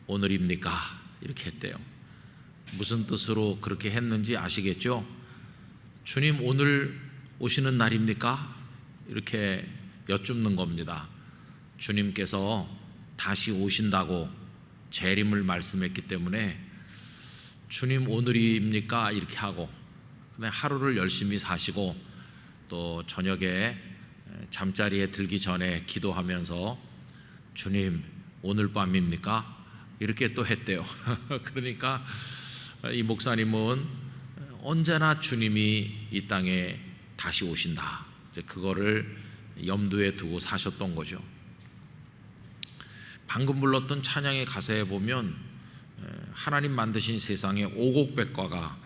Speaker 1: 오늘입니까? 이렇게 했대요. 무슨 뜻으로 그렇게 했는지 아시겠죠? 주님 오늘 오시는 날입니까? 이렇게 여쭙는 겁니다. 주님께서 다시 오신다고 재림을 말씀했기 때문에 주님 오늘입니까? 이렇게 하고 그냥 하루를 열심히 사시고 또 저녁에 잠자리에 들기 전에 기도하면서 주님 오늘 밤입니까? 이렇게 또 했대요. 그러니까 이 목사님은 언제나 주님이 이 땅에 다시 오신다, 이제 그거를 염두에 두고 사셨던 거죠. 방금 불렀던 찬양의 가사에 보면 하나님 만드신 세상에 오곡백과가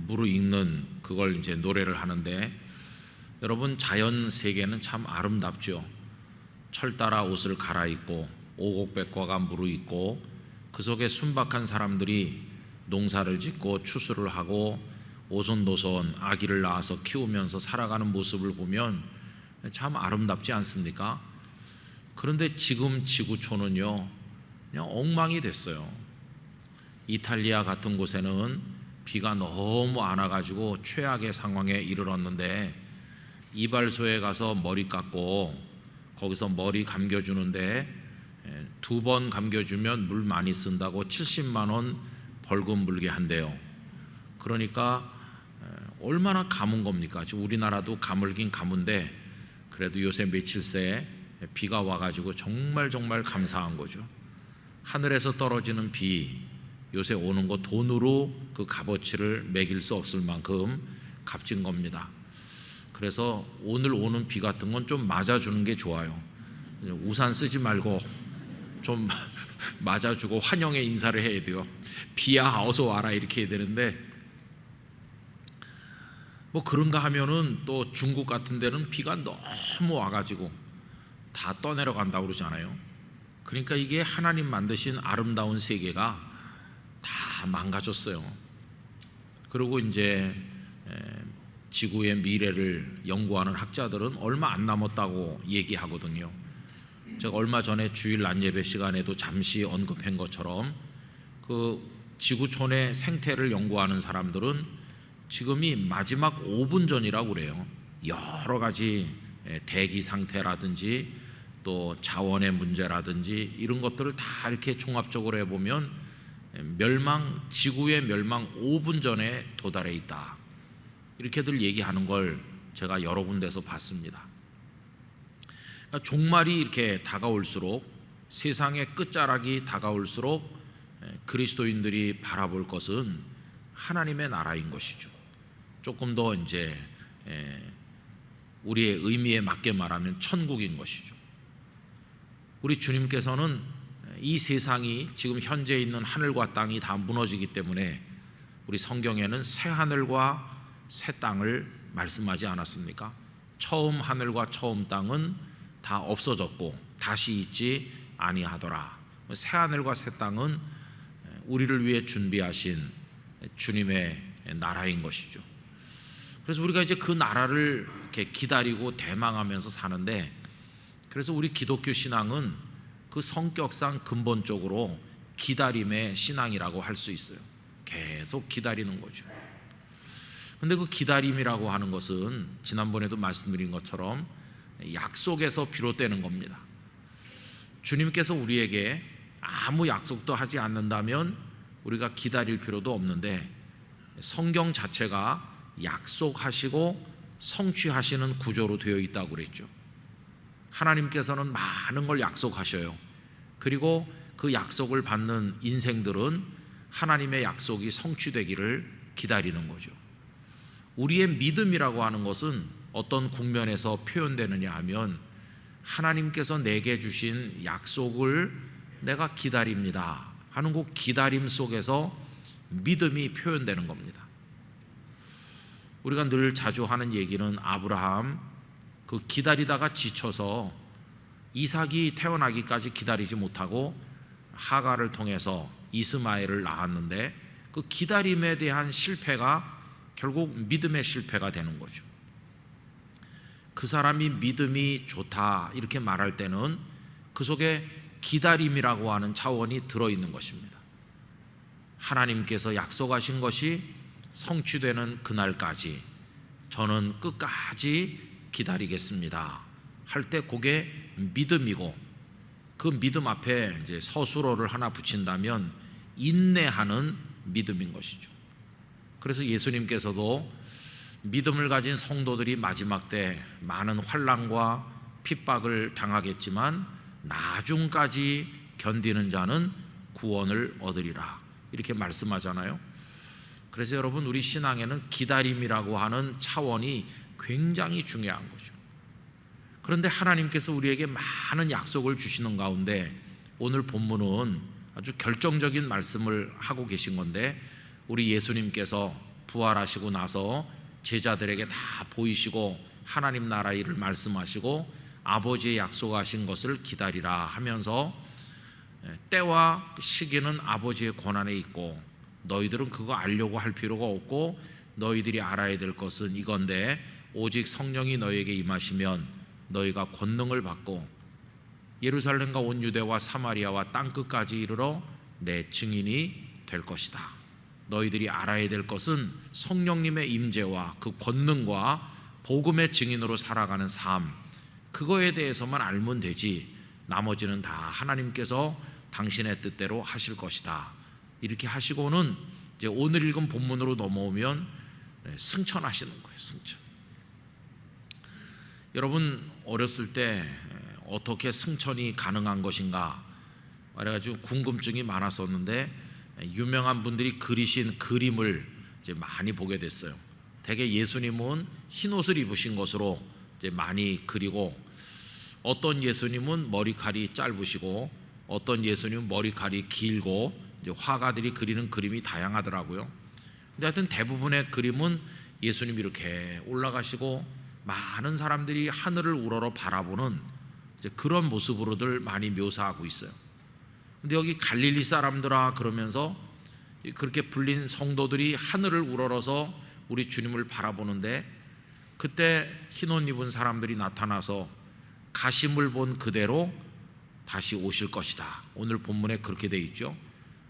Speaker 1: 무르익는 그걸 이제 노래를 하는데, 여러분 자연 세계는 참 아름답죠. 철 따라 옷을 갈아입고 오곡백과가 무르익고 그 속에 순박한 사람들이 농사를 짓고 추수를 하고 오손도손 아기를 낳아서 키우면서 살아가는 모습을 보면 참 아름답지 않습니까? 그런데 지금 지구촌은요 그냥 엉망이 됐어요. 이탈리아 같은 곳에는 비가 너무 안 와가지고 최악의 상황에 이르렀는데, 이발소에 가서 머리 깎고 거기서 머리 감겨주는데 2번 감겨주면 물 많이 쓴다고 70만 원 벌금 물게 한대요. 그러니까 얼마나 가문 겁니까? 우리나라도 가물긴 가문데 그래도 요새 며칠 새 비가 와가지고 정말 감사한 거죠. 하늘에서 떨어지는 비, 요새 오는 거 돈으로 그 값어치를 매길 수 없을 만큼 값진 겁니다. 그래서 오늘 오는 비 같은 건 좀 맞아주는 게 좋아요. 우산 쓰지 말고 좀 맞아주고 환영의 인사를 해야 돼요. 비야 어서 와라 이렇게 해야 되는데, 뭐 그런가 하면은 또 중국 같은 데는 비가 너무 와가지고 다 떠내려간다고 그러잖아요. 그러니까 이게 하나님 만드신 아름다운 세계가 다 망가졌어요. 그리고 이제 지구의 미래를 연구하는 학자들은 얼마 안 남았다고 얘기하거든요. 제가 얼마 전에 주일 낮 예배 시간에도 잠시 언급한 것처럼 그 지구촌의 생태를 연구하는 사람들은 지금이 마지막 5분 전이라고 그래요. 여러 가지 대기 상태라든지 또 자원의 문제라든지 이런 것들을 다 이렇게 종합적으로 해보면 지구의 멸망 5분 전에 도달해 있다, 이렇게들 얘기하는 걸 제가 여러 군데서 봤습니다. 그러니까 종말이 이렇게 다가올수록, 세상의 끝자락이 다가올수록 그리스도인들이 바라볼 것은 하나님의 나라인 것이죠. 조금 더 이제 우리의 의미에 맞게 말하면 천국인 것이죠. 우리 주님께서는 이 세상이 지금 현재 있는 하늘과 땅이 다 무너지기 때문에 우리 성경에는 새 하늘과 새 땅을 말씀하지 않았습니까? 처음 하늘과 처음 땅은 다 없어졌고 다시 있지 아니하더라. 새 하늘과 새 땅은 우리를 위해 준비하신 주님의 나라인 것이죠. 그래서 우리가 이제 그 나라를 이렇게 기다리고 대망하면서 사는데, 그래서 우리 기독교 신앙은 그 성격상 근본적으로 기다림의 신앙이라고 할 수 있어요. 계속 기다리는 거죠. 근데 그 기다림이라고 하는 것은 지난번에도 말씀드린 것처럼 약속에서 비롯되는 겁니다. 주님께서 우리에게 아무 약속도 하지 않는다면 우리가 기다릴 필요도 없는데, 성경 자체가 약속하시고 성취하시는 구조로 되어 있다고 그랬죠. 하나님께서는 많은 걸 약속하셔요. 그리고 그 약속을 받는 인생들은 하나님의 약속이 성취되기를 기다리는 거죠. 우리의 믿음이라고 하는 것은 어떤 국면에서 표현되느냐 하면, 하나님께서 내게 주신 약속을 내가 기다립니다 하는 그 기다림 속에서 믿음이 표현되는 겁니다. 우리가 늘 자주 하는 얘기는 아브라함, 그 기다리다가 지쳐서 이삭이 태어나기까지 기다리지 못하고 하갈을 통해서 이스마엘을 낳았는데, 그 기다림에 대한 실패가 결국 믿음의 실패가 되는 거죠. 그 사람이 믿음이 좋다 이렇게 말할 때는 그 속에 기다림이라고 하는 차원이 들어있는 것입니다. 하나님께서 약속하신 것이 성취되는 그날까지 저는 끝까지 기다리겠습니다 할 때 그게 믿음이고, 그 믿음 앞에 이제 서술어를 하나 붙인다면 인내하는 믿음인 것이죠. 그래서 예수님께서도 믿음을 가진 성도들이 마지막 때 많은 환난과 핍박을 당하겠지만 나중까지 견디는 자는 구원을 얻으리라 이렇게 말씀하잖아요. 그래서 여러분, 우리 신앙에는 기다림이라고 하는 차원이 굉장히 중요한 거죠. 그런데 하나님께서 우리에게 많은 약속을 주시는 가운데 오늘 본문은 아주 결정적인 말씀을 하고 계신 건데, 우리 예수님께서 부활하시고 나서 제자들에게 다 보이시고 하나님 나라 일을 말씀하시고 아버지의 약속하신 것을 기다리라 하면서, 때와 시기는 아버지의 권한에 있고 너희들은 그거 알려고 할 필요가 없고 너희들이 알아야 될 것은 이건데, 오직 성령이 너희에게 임하시면 너희가 권능을 받고 예루살렘과 온 유대와 사마리아와 땅끝까지 이르러 내 증인이 될 것이다. 너희들이 알아야 될 것은 성령님의 임재와 그 권능과 복음의 증인으로 살아가는 삶, 그거에 대해서만 알면 되지 나머지는 다 하나님께서 당신의 뜻대로 하실 것이다 이렇게 하시고는 이제 오늘 읽은 본문으로 넘어오면 승천하시는 거예요. 승천. 여러분, 어렸을 때 어떻게 승천이 가능한 것인가 그래가지고 궁금증이 많았었는데, 유명한 분들이 그리신 그림을 이제 많이 보게 됐어요. 대개 예수님은 흰 옷을 입으신 것으로 이제 많이 그리고, 어떤 예수님은 머리칼이 짧으시고 어떤 예수님은 머리칼이 길고, 이제 화가들이 그리는 그림이 다양하더라고요. 근데 하여튼 대부분의 그림은 예수님이 이렇게 올라가시고 많은 사람들이 하늘을 우러러 바라보는 이제 그런 모습으로들 많이 묘사하고 있어요. 근데 여기 갈릴리 사람들아 그러면서 그렇게 불린 성도들이 하늘을 우러러서 우리 주님을 바라보는데, 그때 흰 옷 입은 사람들이 나타나서 가심을 본 그대로 다시 오실 것이다. 오늘 본문에 그렇게 돼 있죠.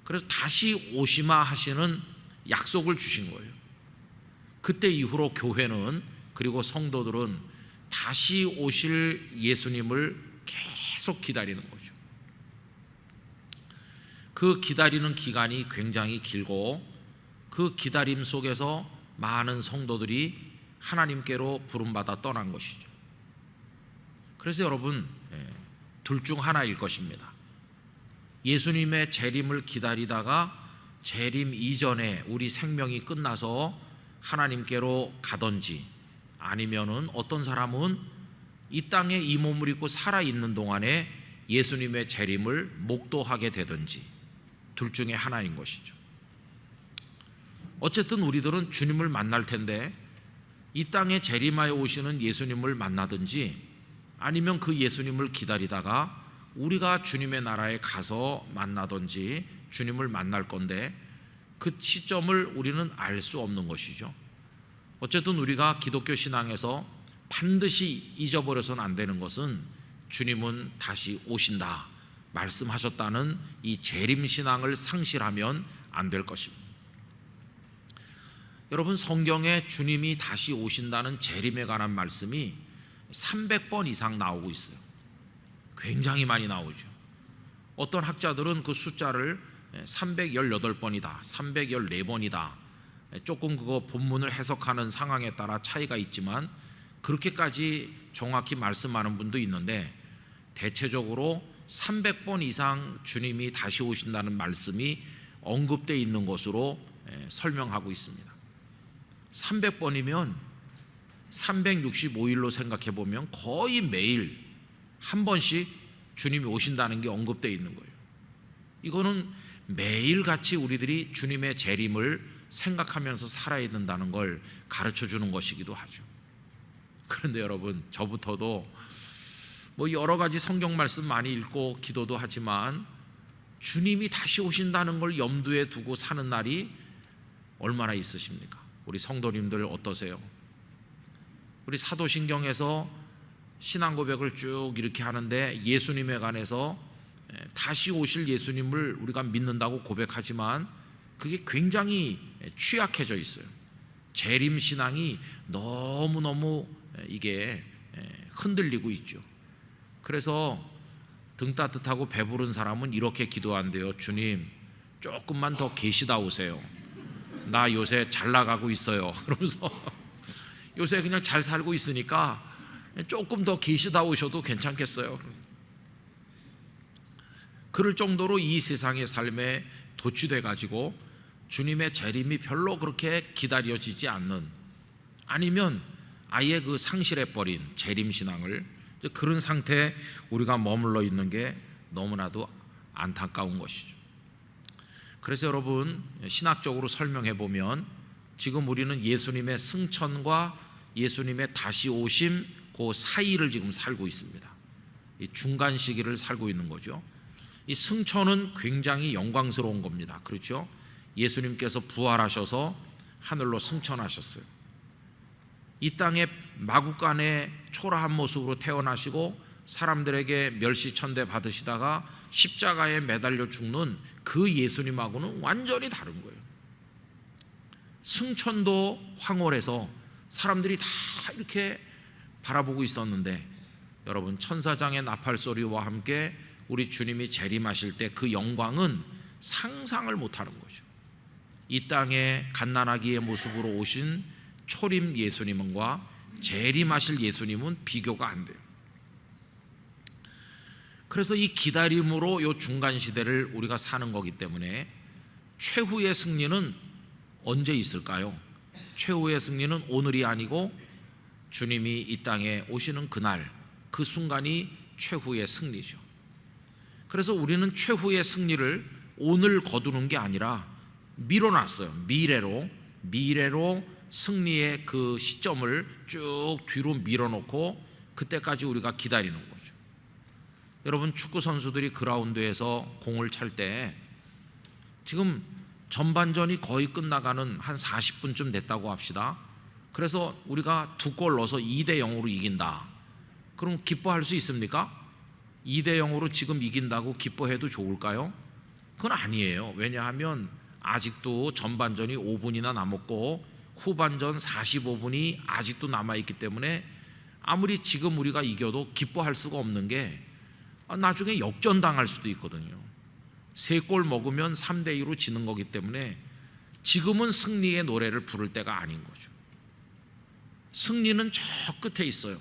Speaker 1: 그래서 다시 오시마 하시는 약속을 주신 거예요. 그때 이후로 교회는, 그리고 성도들은 다시 오실 예수님을 계속 기다리는 거죠. 그 기다리는 기간이 굉장히 길고, 그 기다림 속에서 많은 성도들이 하나님께로 부름받아 떠난 것이죠. 그래서 여러분, 둘 중 하나일 것입니다. 예수님의 재림을 기다리다가 재림 이전에 우리 생명이 끝나서 하나님께로 가든지, 아니면은 어떤 사람은 이 땅에 이 몸을 입고 살아있는 동안에 예수님의 재림을 목도하게 되든지, 둘 중에 하나인 것이죠. 어쨌든 우리들은 주님을 만날 텐데, 이 땅에 재림하여 오시는 예수님을 만나든지 아니면 그 예수님을 기다리다가 우리가 주님의 나라에 가서 만나든지 주님을 만날 건데, 그 시점을 우리는 알 수 없는 것이죠. 어쨌든 우리가 기독교 신앙에서 반드시 잊어버려서는 안 되는 것은 주님은 다시 오신다 말씀하셨다는 이 재림 신앙을 상실하면 안 될 것입니다. 여러분, 성경에 주님이 다시 오신다는 재림에 관한 말씀이 300번 이상 나오고 있어요. 굉장히 많이 나오죠. 어떤 학자들은 그 숫자를 318번이다, 314번이다, 조금 그거 본문을 해석하는 상황에 따라 차이가 있지만 그렇게까지 정확히 말씀하는 분도 있는데, 대체적으로 300번 이상 주님이 다시 오신다는 말씀이 언급되어 있는 것으로 설명하고 있습니다. 300번이면 365일로 생각해 보면 거의 매일 한 번씩 주님이 오신다는 게 언급되어 있는 거예요. 이거는 매일같이 우리들이 주님의 재림을 생각하면서 살아야 된다는 걸 가르쳐 주는 것이기도 하죠. 그런데 여러분, 저부터도 뭐 여러 가지 성경 말씀 많이 읽고 기도도 하지만 주님이 다시 오신다는 걸 염두에 두고 사는 날이 얼마나 있으십니까? 우리 성도님들 어떠세요? 우리 사도신경에서 신앙 고백을 쭉 이렇게 하는데 예수님에 관해서 다시 오실 예수님을 우리가 믿는다고 고백하지만 그게 굉장히 취약해져 있어요. 재림 신앙이 너무너무 이게 흔들리고 있죠. 그래서 등 따뜻하고 배부른 사람은 이렇게 기도한대요. 주님, 조금만 더 계시다 오세요. 나 요새 잘 나가고 있어요. 그러면서 요새 그냥 잘 살고 있으니까 조금 더 계시다 오셔도 괜찮겠어요. 그럴 정도로 이 세상의 삶에 도취돼 가지고 주님의 재림이 별로 그렇게 기다려지지 않는, 아니면 아예 그 상실해버린 재림신앙을, 그런 상태에 우리가 머물러 있는 게 너무나도 안타까운 것이죠. 그래서 여러분, 신학적으로 설명해 보면 지금 우리는 예수님의 승천과 예수님의 다시 오심 그 사이를 지금 살고 있습니다. 이 중간 시기를 살고 있는 거죠. 이 승천은 굉장히 영광스러운 겁니다. 그렇죠? 예수님께서 부활하셔서 하늘로 승천하셨어요. 이 땅에 마구간에 초라한 모습으로 태어나시고 사람들에게 멸시천대 받으시다가 십자가에 매달려 죽는 그 예수님하고는 완전히 다른 거예요. 승천도 황홀해서 사람들이 다 이렇게 바라보고 있었는데, 여러분, 천사장의 나팔 소리와 함께 우리 주님이 재림하실 때 그 영광은 상상을 못하는 거죠. 이 땅에 갓난아기의 모습으로 오신 초림 예수님과 재림하실 예수님은 비교가 안 돼요. 그래서 이 기다림으로 이 중간 시대를 우리가 사는 거기 때문에 최후의 승리는 언제 있을까요? 최후의 승리는 오늘이 아니고 주님이 이 땅에 오시는 그날, 그 순간이 최후의 승리죠. 그래서 우리는 최후의 승리를 오늘 거두는 게 아니라 미뤄놨어요. 미래로 승리의 그 시점을 쭉 뒤로 밀어놓고 그때까지 우리가 기다리는 거죠. 여러분, 축구 선수들이 그라운드에서 공을 찰 때 지금 전반전이 거의 끝나가는 한 40분쯤 됐다고 합시다. 그래서 우리가 2골 넣어서 2대0으로 이긴다. 그럼 기뻐할 수 있습니까? 2대0으로 지금 이긴다고 기뻐해도 좋을까요? 그건 아니에요. 왜냐하면 아직도 전반전이 5분이나 남았고 후반전 45분이 아직도 남아있기 때문에 아무리 지금 우리가 이겨도 기뻐할 수가 없는 게 나중에 역전당할 수도 있거든요. 3골 먹으면 3대2로 지는 거기 때문에 지금은 승리의 노래를 부를 때가 아닌 거죠. 승리는 저 끝에 있어요.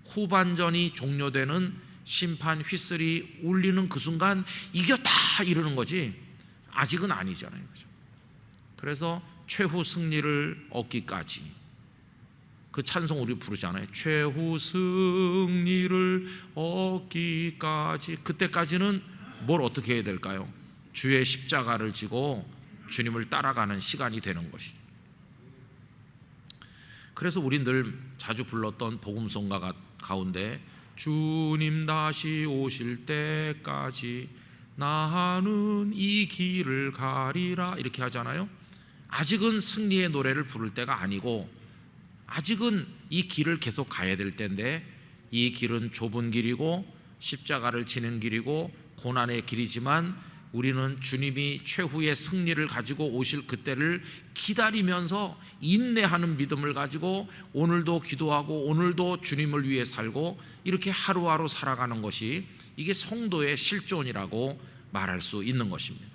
Speaker 1: 후반전이 종료되는 심판 휘슬이 울리는 그 순간 이겼다 이러는 거지 아직은 아니잖아요. 그래서 최후 승리를 얻기까지, 그 찬송 우리 부르잖아요. 최후 승리를 얻기까지. 그때까지는 뭘 어떻게 해야 될까요? 주의 십자가를 지고 주님을 따라가는 시간이 되는 것이죠. 그래서 우리 늘 자주 불렀던 복음송가 가운데 주님 다시 오실 때까지 나는 이 길을 가리라 이렇게 하잖아요. 아직은 승리의 노래를 부를 때가 아니고 아직은 이 길을 계속 가야 될 때인데, 이 길은 좁은 길이고 십자가를 지는 길이고 고난의 길이지만 우리는 주님이 최후의 승리를 가지고 오실 그때를 기다리면서 인내하는 믿음을 가지고 오늘도 기도하고 오늘도 주님을 위해 살고 이렇게 하루하루 살아가는 것이 이게 성도의 실존이라고 말할 수 있는 것입니다.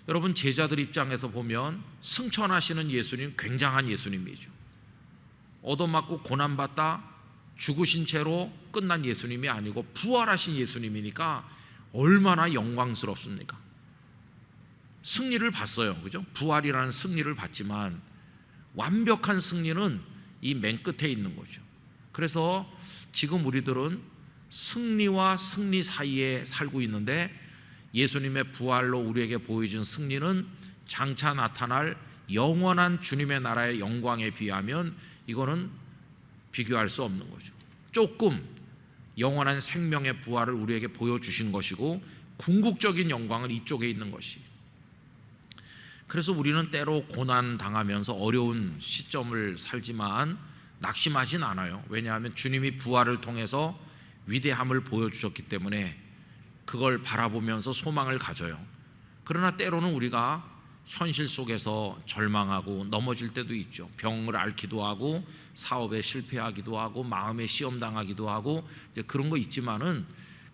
Speaker 1: 여러분, 제자들 입장에서 보면 승천하시는 예수님 굉장한 예수님이죠. 얻어맞고 고난받다 죽으신 채로 끝난 예수님이 아니고 부활하신 예수님이니까 얼마나 영광스럽습니까? 승리를 봤어요, 그죠? 부활이라는 승리를 봤지만 완벽한 승리는 이 맨 끝에 있는 거죠. 그래서 지금 우리들은 승리와 승리 사이에 살고 있는데 예수님의 부활로 우리에게 보여준 승리는 장차 나타날 영원한 주님의 나라의 영광에 비하면 이거는 비교할 수 없는 거죠. 조금 영원한 생명의 부활을 우리에게 보여주신 것이고 궁극적인 영광은 이쪽에 있는 것이. 그래서 우리는 때로 고난당하면서 어려운 시점을 살지만 낙심하진 않아요. 왜냐하면 주님이 부활을 통해서 위대함을 보여주셨기 때문에 그걸 바라보면서 소망을 가져요. 그러나 때로는 우리가 현실 속에서 절망하고 넘어질 때도 있죠. 병을 앓기도 하고 사업에 실패하기도 하고 마음에 시험당하기도 하고 이제 그런 거 있지만은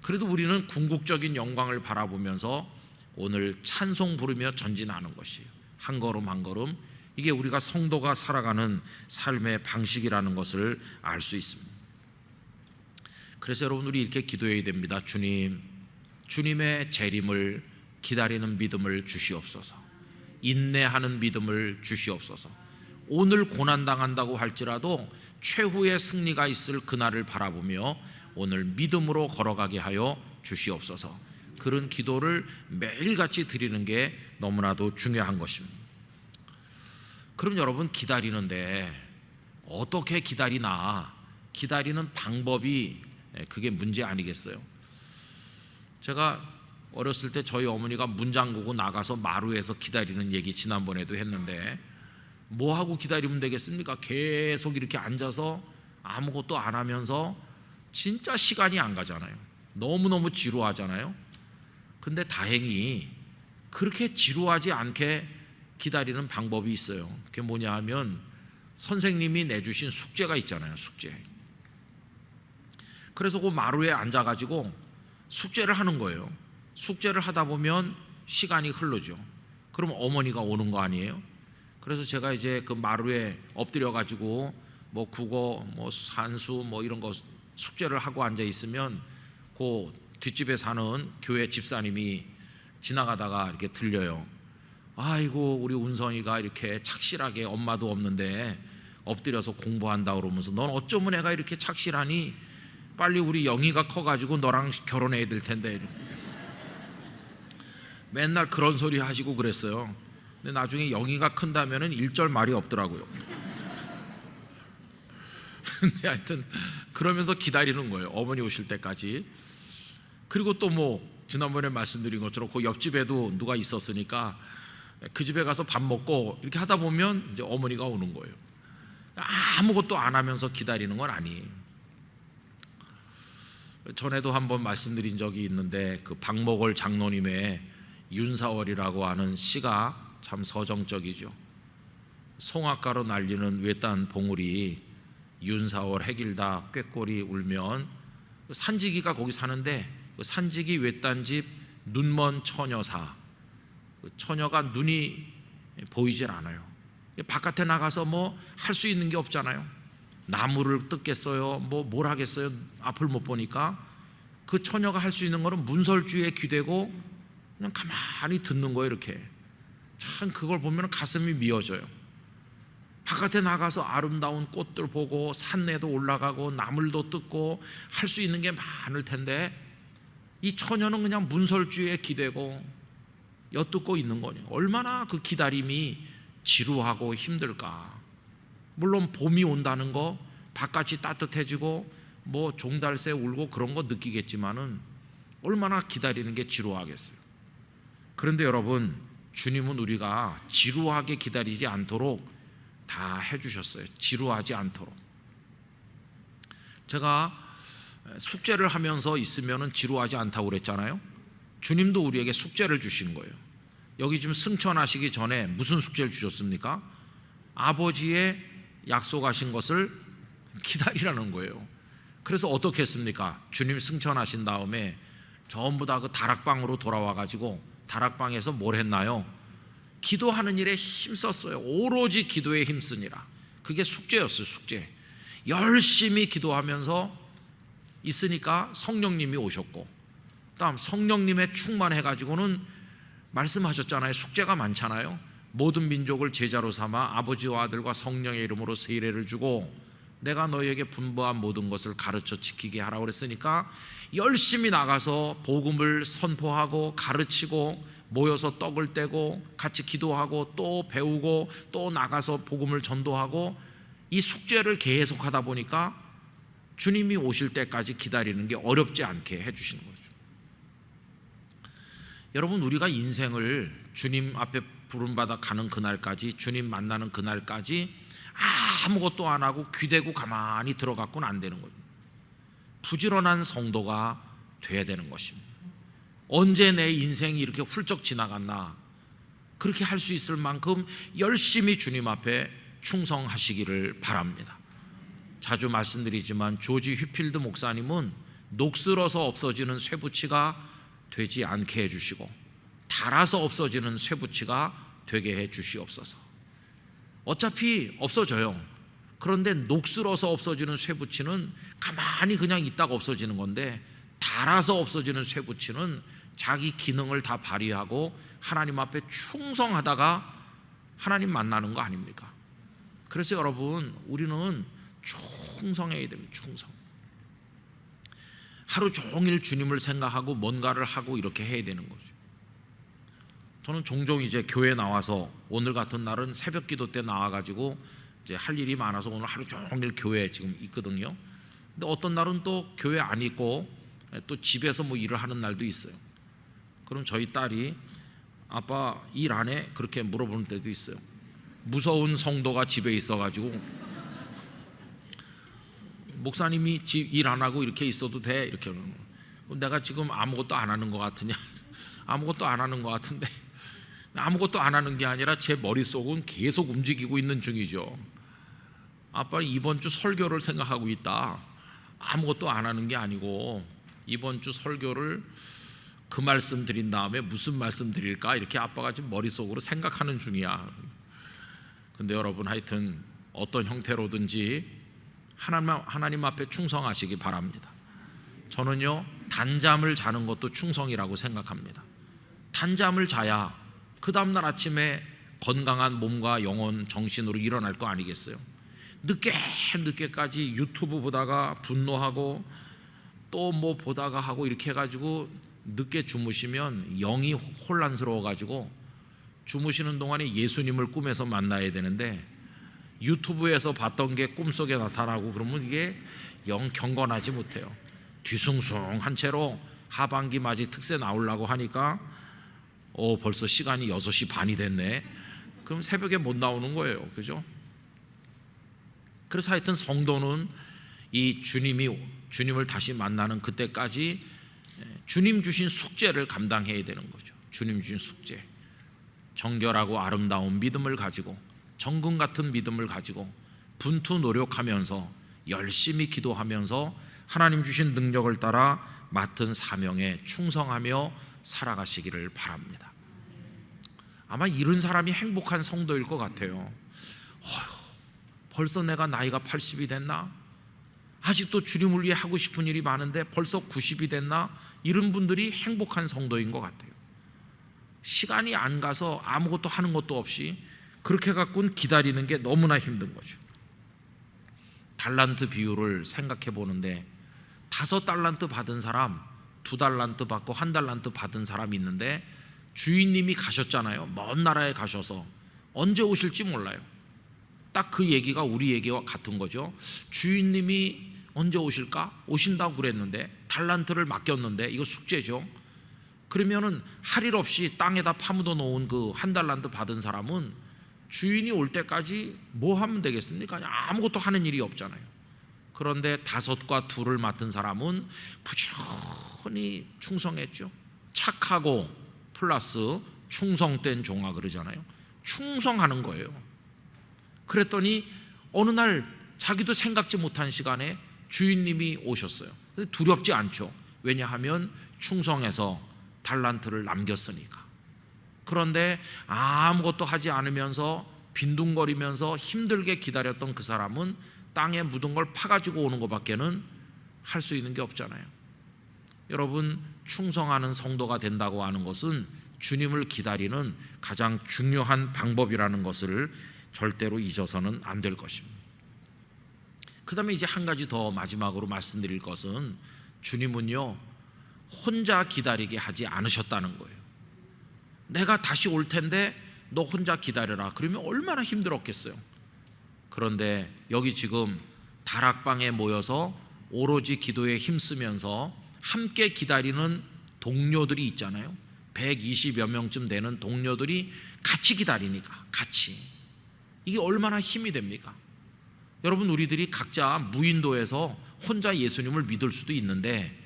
Speaker 1: 그래도 우리는 궁극적인 영광을 바라보면서 오늘 찬송 부르며 전진하는 것이에요. 한 걸음 한 걸음. 이게 우리가 성도가 살아가는 삶의 방식이라는 것을 알 수 있습니다. 그래서 여러분, 우리 이렇게 기도해야 됩니다. 주님의 재림을 기다리는 믿음을 주시옵소서. 인내하는 믿음을 주시옵소서. 오늘 고난당한다고 할지라도 최후의 승리가 있을 그날을 바라보며 오늘 믿음으로 걸어가게 하여 주시옵소서. 그런 기도를 매일같이 드리는 게 너무나도 중요한 것입니다. 그럼 여러분, 기다리는데 어떻게 기다리나? 기다리는 방법이 그게 문제 아니겠어요? 제가 어렸을 때 저희 어머니가 문 잠그고 나가서 마루에서 기다리는 얘기 지난번에도 했는데 뭐 하고 기다리면 되겠습니까? 계속 이렇게 앉아서 아무것도 안 하면서 진짜 시간이 안 가잖아요. 너무너무 지루하잖아요. 근데 다행히 그렇게 지루하지 않게 기다리는 방법이 있어요. 그게 뭐냐 하면 선생님이 내주신 숙제가 있잖아요. 숙제. 그래서 그 마루에 앉아가지고 숙제를 하는 거예요. 숙제를 하다 보면 시간이 흐르죠. 그럼 어머니가 오는 거 아니에요? 그래서 제가 이제 그 마루에 엎드려 가지고 뭐 국어, 뭐 산수, 뭐 이런 거 숙제를 하고 앉아 있으면 그 뒷집에 사는 교회 집사님이 지나가다가 이렇게 들려요. 아이고, 우리 운성이가 이렇게 착실하게 엄마도 없는데 엎드려서 공부한다 그러면서 넌 어쩌면 애가 이렇게 착실하니? 빨리 우리 영희가 커가지고 너랑 결혼해야 될 텐데. 맨날 그런 소리 하시고 그랬어요. 근데 나중에 영희가 큰다면은 1절 말이 없더라고요. 근데 하여튼 그러면서 기다리는 거예요. 어머니 오실 때까지. 그리고 또 뭐 지난번에 말씀드린 것처럼 그 옆집에도 누가 있었으니까 그 집에 가서 밥 먹고 이렇게 하다 보면 이제 어머니가 오는 거예요. 아무것도 안 하면서 기다리는 건 아니에요. 전에도 한번 말씀드린 적이 있는데 그 박목월 장로님의 윤사월이라고 하는 시가 참 서정적이죠. 송악가로 날리는 외딴 봉우리 윤사월 해길다 꾀꼬리 울면 산지기가 거기 사는데 그 산지기 외딴집 눈먼 처녀사, 처녀가 눈이 보이질 않아요. 바깥에 나가서 뭐 할 수 있는 게 없잖아요. 나무를 뜯겠어요? 뭘 하겠어요? 앞을 못 보니까. 그 처녀가 할 수 있는 거는 문설주에 기대고 그냥 가만히 듣는 거예요. 이렇게 참 그걸 보면 가슴이 미어져요. 바깥에 나가서 아름다운 꽃들 보고 산에도 올라가고 나물도 뜯고 할 수 있는 게 많을 텐데 이 처녀는 그냥 문설주에 기대고 엿듣고 있는 거예요. 얼마나 그 기다림이 지루하고 힘들까. 물론 봄이 온다는 거, 바깥이 따뜻해지고 뭐 종달새 울고 그런 거 느끼겠지만은 얼마나 기다리는 게 지루하겠어요. 그런데 여러분, 주님은 우리가 지루하게 기다리지 않도록 다 해주셨어요. 지루하지 않도록. 제가 숙제를 하면서 있으면은 지루하지 않다고 그랬잖아요. 주님도 우리에게 숙제를 주신 거예요. 여기 지금 승천하시기 전에 무슨 숙제를 주셨습니까? 아버지의 약속하신 것을 기다리라는 거예요. 그래서 어떻게 했습니까? 주님 승천하신 다음에 전부 다 그 다락방으로 돌아와 가지고 다락방에서 뭘 했나요? 기도하는 일에 힘썼어요. 오로지 기도에 힘쓰니라. 그게 숙제였어요. 숙제. 열심히 기도하면서 있으니까 성령님이 오셨고, 다음 성령님의 충만해 가지고는 말씀하셨잖아요. 숙제가 많잖아요. 모든 민족을 제자로 삼아 아버지와 아들과 성령의 이름으로 세례를 주고 내가 너희에게 분부한 모든 것을 가르쳐 지키게 하라고 그랬으니까 열심히 나가서 복음을 선포하고 가르치고 모여서 떡을 떼고 같이 기도하고 또 배우고 또 나가서 복음을 전도하고 이 숙제를 계속하다 보니까 주님이 오실 때까지 기다리는 게 어렵지 않게 해주시는 거죠. 여러분, 우리가 인생을 주님 앞에 부름받아 가는 그날까지, 주님 만나는 그날까지 아무것도 안 하고 귀대고 가만히 들어갖고는 안 되는 거죠. 부지런한 성도가 돼야 되는 것입니다. 언제 내 인생이 이렇게 훌쩍 지나갔나, 그렇게 할 수 있을 만큼 열심히 주님 앞에 충성하시기를 바랍니다. 자주 말씀드리지만 조지 휘필드 목사님은 녹슬어서 없어지는 쇠붙이가 되지 않게 해주시고 닳아서 없어지는 쇠붙이가 되게 해주시옵소서. 어차피 없어져요. 그런데 녹슬어서 없어지는 쇠붙이는 가만히 그냥 있다가 없어지는 건데, 닳아서 없어지는 쇠붙이는 자기 기능을 다 발휘하고 하나님 앞에 충성하다가 하나님 만나는 거 아닙니까? 그래서 여러분, 우리는 충성해야 됩니다. 충성. 하루 종일 주님을 생각하고 뭔가를 하고 이렇게 해야 되는 거죠. 저는 종종 이제 교회 나와서, 오늘 같은 날은 새벽 기도 때 나와가지고 이제 할 일이 많아서 오늘 하루 종일 교회에 지금 있거든요. 근데 어떤 날은 또 교회 안 있고 또 집에서 뭐 일을 하는 날도 있어요. 그럼 저희 딸이 아빠 일 안 해? 그렇게 물어보는 때도 있어요. 무서운 성도가 집에 있어가지고 목사님이 일 안 하고 이렇게 있어도 돼? 이렇게 하는 거예요. 그럼 내가 지금 아무것도 안 하는 것 같으냐? 아무것도 안 하는 것 같은데, 아무것도 안 하는 게 아니라 제 머릿속은 계속 움직이고 있는 중이죠. 아빠는 이번 주 설교를 생각하고 있다. 아무것도 안 하는 게 아니고 이번 주 설교를 그 말씀 드린 다음에 무슨 말씀 드릴까, 이렇게 아빠가 지금 머릿속으로 생각하는 중이야. 근데 여러분, 하여튼 어떤 형태로든지 하나님 앞에 충성하시기 바랍니다. 저는요, 단잠을 자는 것도 충성이라고 생각합니다. 단잠을 자야 그 다음날 아침에 건강한 몸과 영혼, 정신으로 일어날 거 아니겠어요? 늦게까지 유튜브 보다가 분노하고 또 뭐 보다가 하고 이렇게 해가지고 늦게 주무시면 영이 혼란스러워가지고 주무시는 동안에 예수님을 꿈에서 만나야 되는데 유튜브에서 봤던 게 꿈속에 나타나고 그러면 이게 영 경건하지 못해요. 뒤숭숭한 채로 하반기 맞이 특세 나오려고 하니까 벌써 시간이 6시 반이 됐네. 그럼 새벽에 못 나오는 거예요. 그죠? 그래서 하여튼 성도는 이 주님을 다시 만나는 그때까지 주님 주신 숙제를 감당해야 되는 거죠. 주님 주신 숙제. 정결하고 아름다운 믿음을 가지고, 정금 같은 믿음을 가지고 분투 노력하면서 열심히 기도하면서 하나님 주신 능력을 따라 맡은 사명에 충성하며 살아가시기를 바랍니다. 아마 이런 사람이 행복한 성도일 것 같아요. 벌써 내가 나이가 80이 됐나? 아직도 주님을 위해 하고 싶은 일이 많은데 벌써 90이 됐나? 이런 분들이 행복한 성도인 것 같아요. 시간이 안 가서 아무것도 하는 것도 없이 그렇게 갖고는 기다리는 게 너무나 힘든 거죠. 달란트 비율을 생각해 보는데 5달란트 받은 사람, 2달란트 받고 1달란트 받은 사람이 있는데 주인님이 가셨잖아요. 먼 나라에 가셔서 언제 오실지 몰라요. 딱 그 얘기가 우리 얘기와 같은 거죠. 주인님이 언제 오실까? 오신다고 그랬는데 달란트를 맡겼는데 이거 숙제죠. 그러면은 할 일 없이 땅에다 파묻어 놓은 그 1달란트 받은 사람은 주인이 올 때까지 뭐 하면 되겠습니까? 아무것도 하는 일이 없잖아요. 그런데 5과 2를 맡은 사람은 부지런히 충성했죠. 착하고 플러스 충성된 종아 그러잖아요. 충성하는 거예요. 그랬더니 어느 날 자기도 생각지 못한 시간에 주인님이 오셨어요. 두렵지 않죠. 왜냐하면 충성해서 달란트를 남겼으니까. 그런데 아무것도 하지 않으면서 빈둥거리면서 힘들게 기다렸던 그 사람은 땅에 묻은 걸 파가지고 오는 것밖에는 할 수 있는 게 없잖아요. 여러분, 충성하는 성도가 된다고 하는 것은 주님을 기다리는 가장 중요한 방법이라는 것을 절대로 잊어서는 안 될 것입니다. 그 다음에 이제 한 가지 더 마지막으로 말씀드릴 것은 주님은요, 혼자 기다리게 하지 않으셨다는 거예요. 내가 다시 올 텐데 너 혼자 기다려라. 그러면 얼마나 힘들었겠어요. 그런데 여기 지금 다락방에 모여서 오로지 기도에 힘쓰면서 함께 기다리는 동료들이 있잖아요. 120여 명쯤 되는 동료들이 같이 기다리니까, 같이. 이게 얼마나 힘이 됩니까? 여러분, 우리들이 각자 무인도에서 혼자 예수님을 믿을 수도 있는데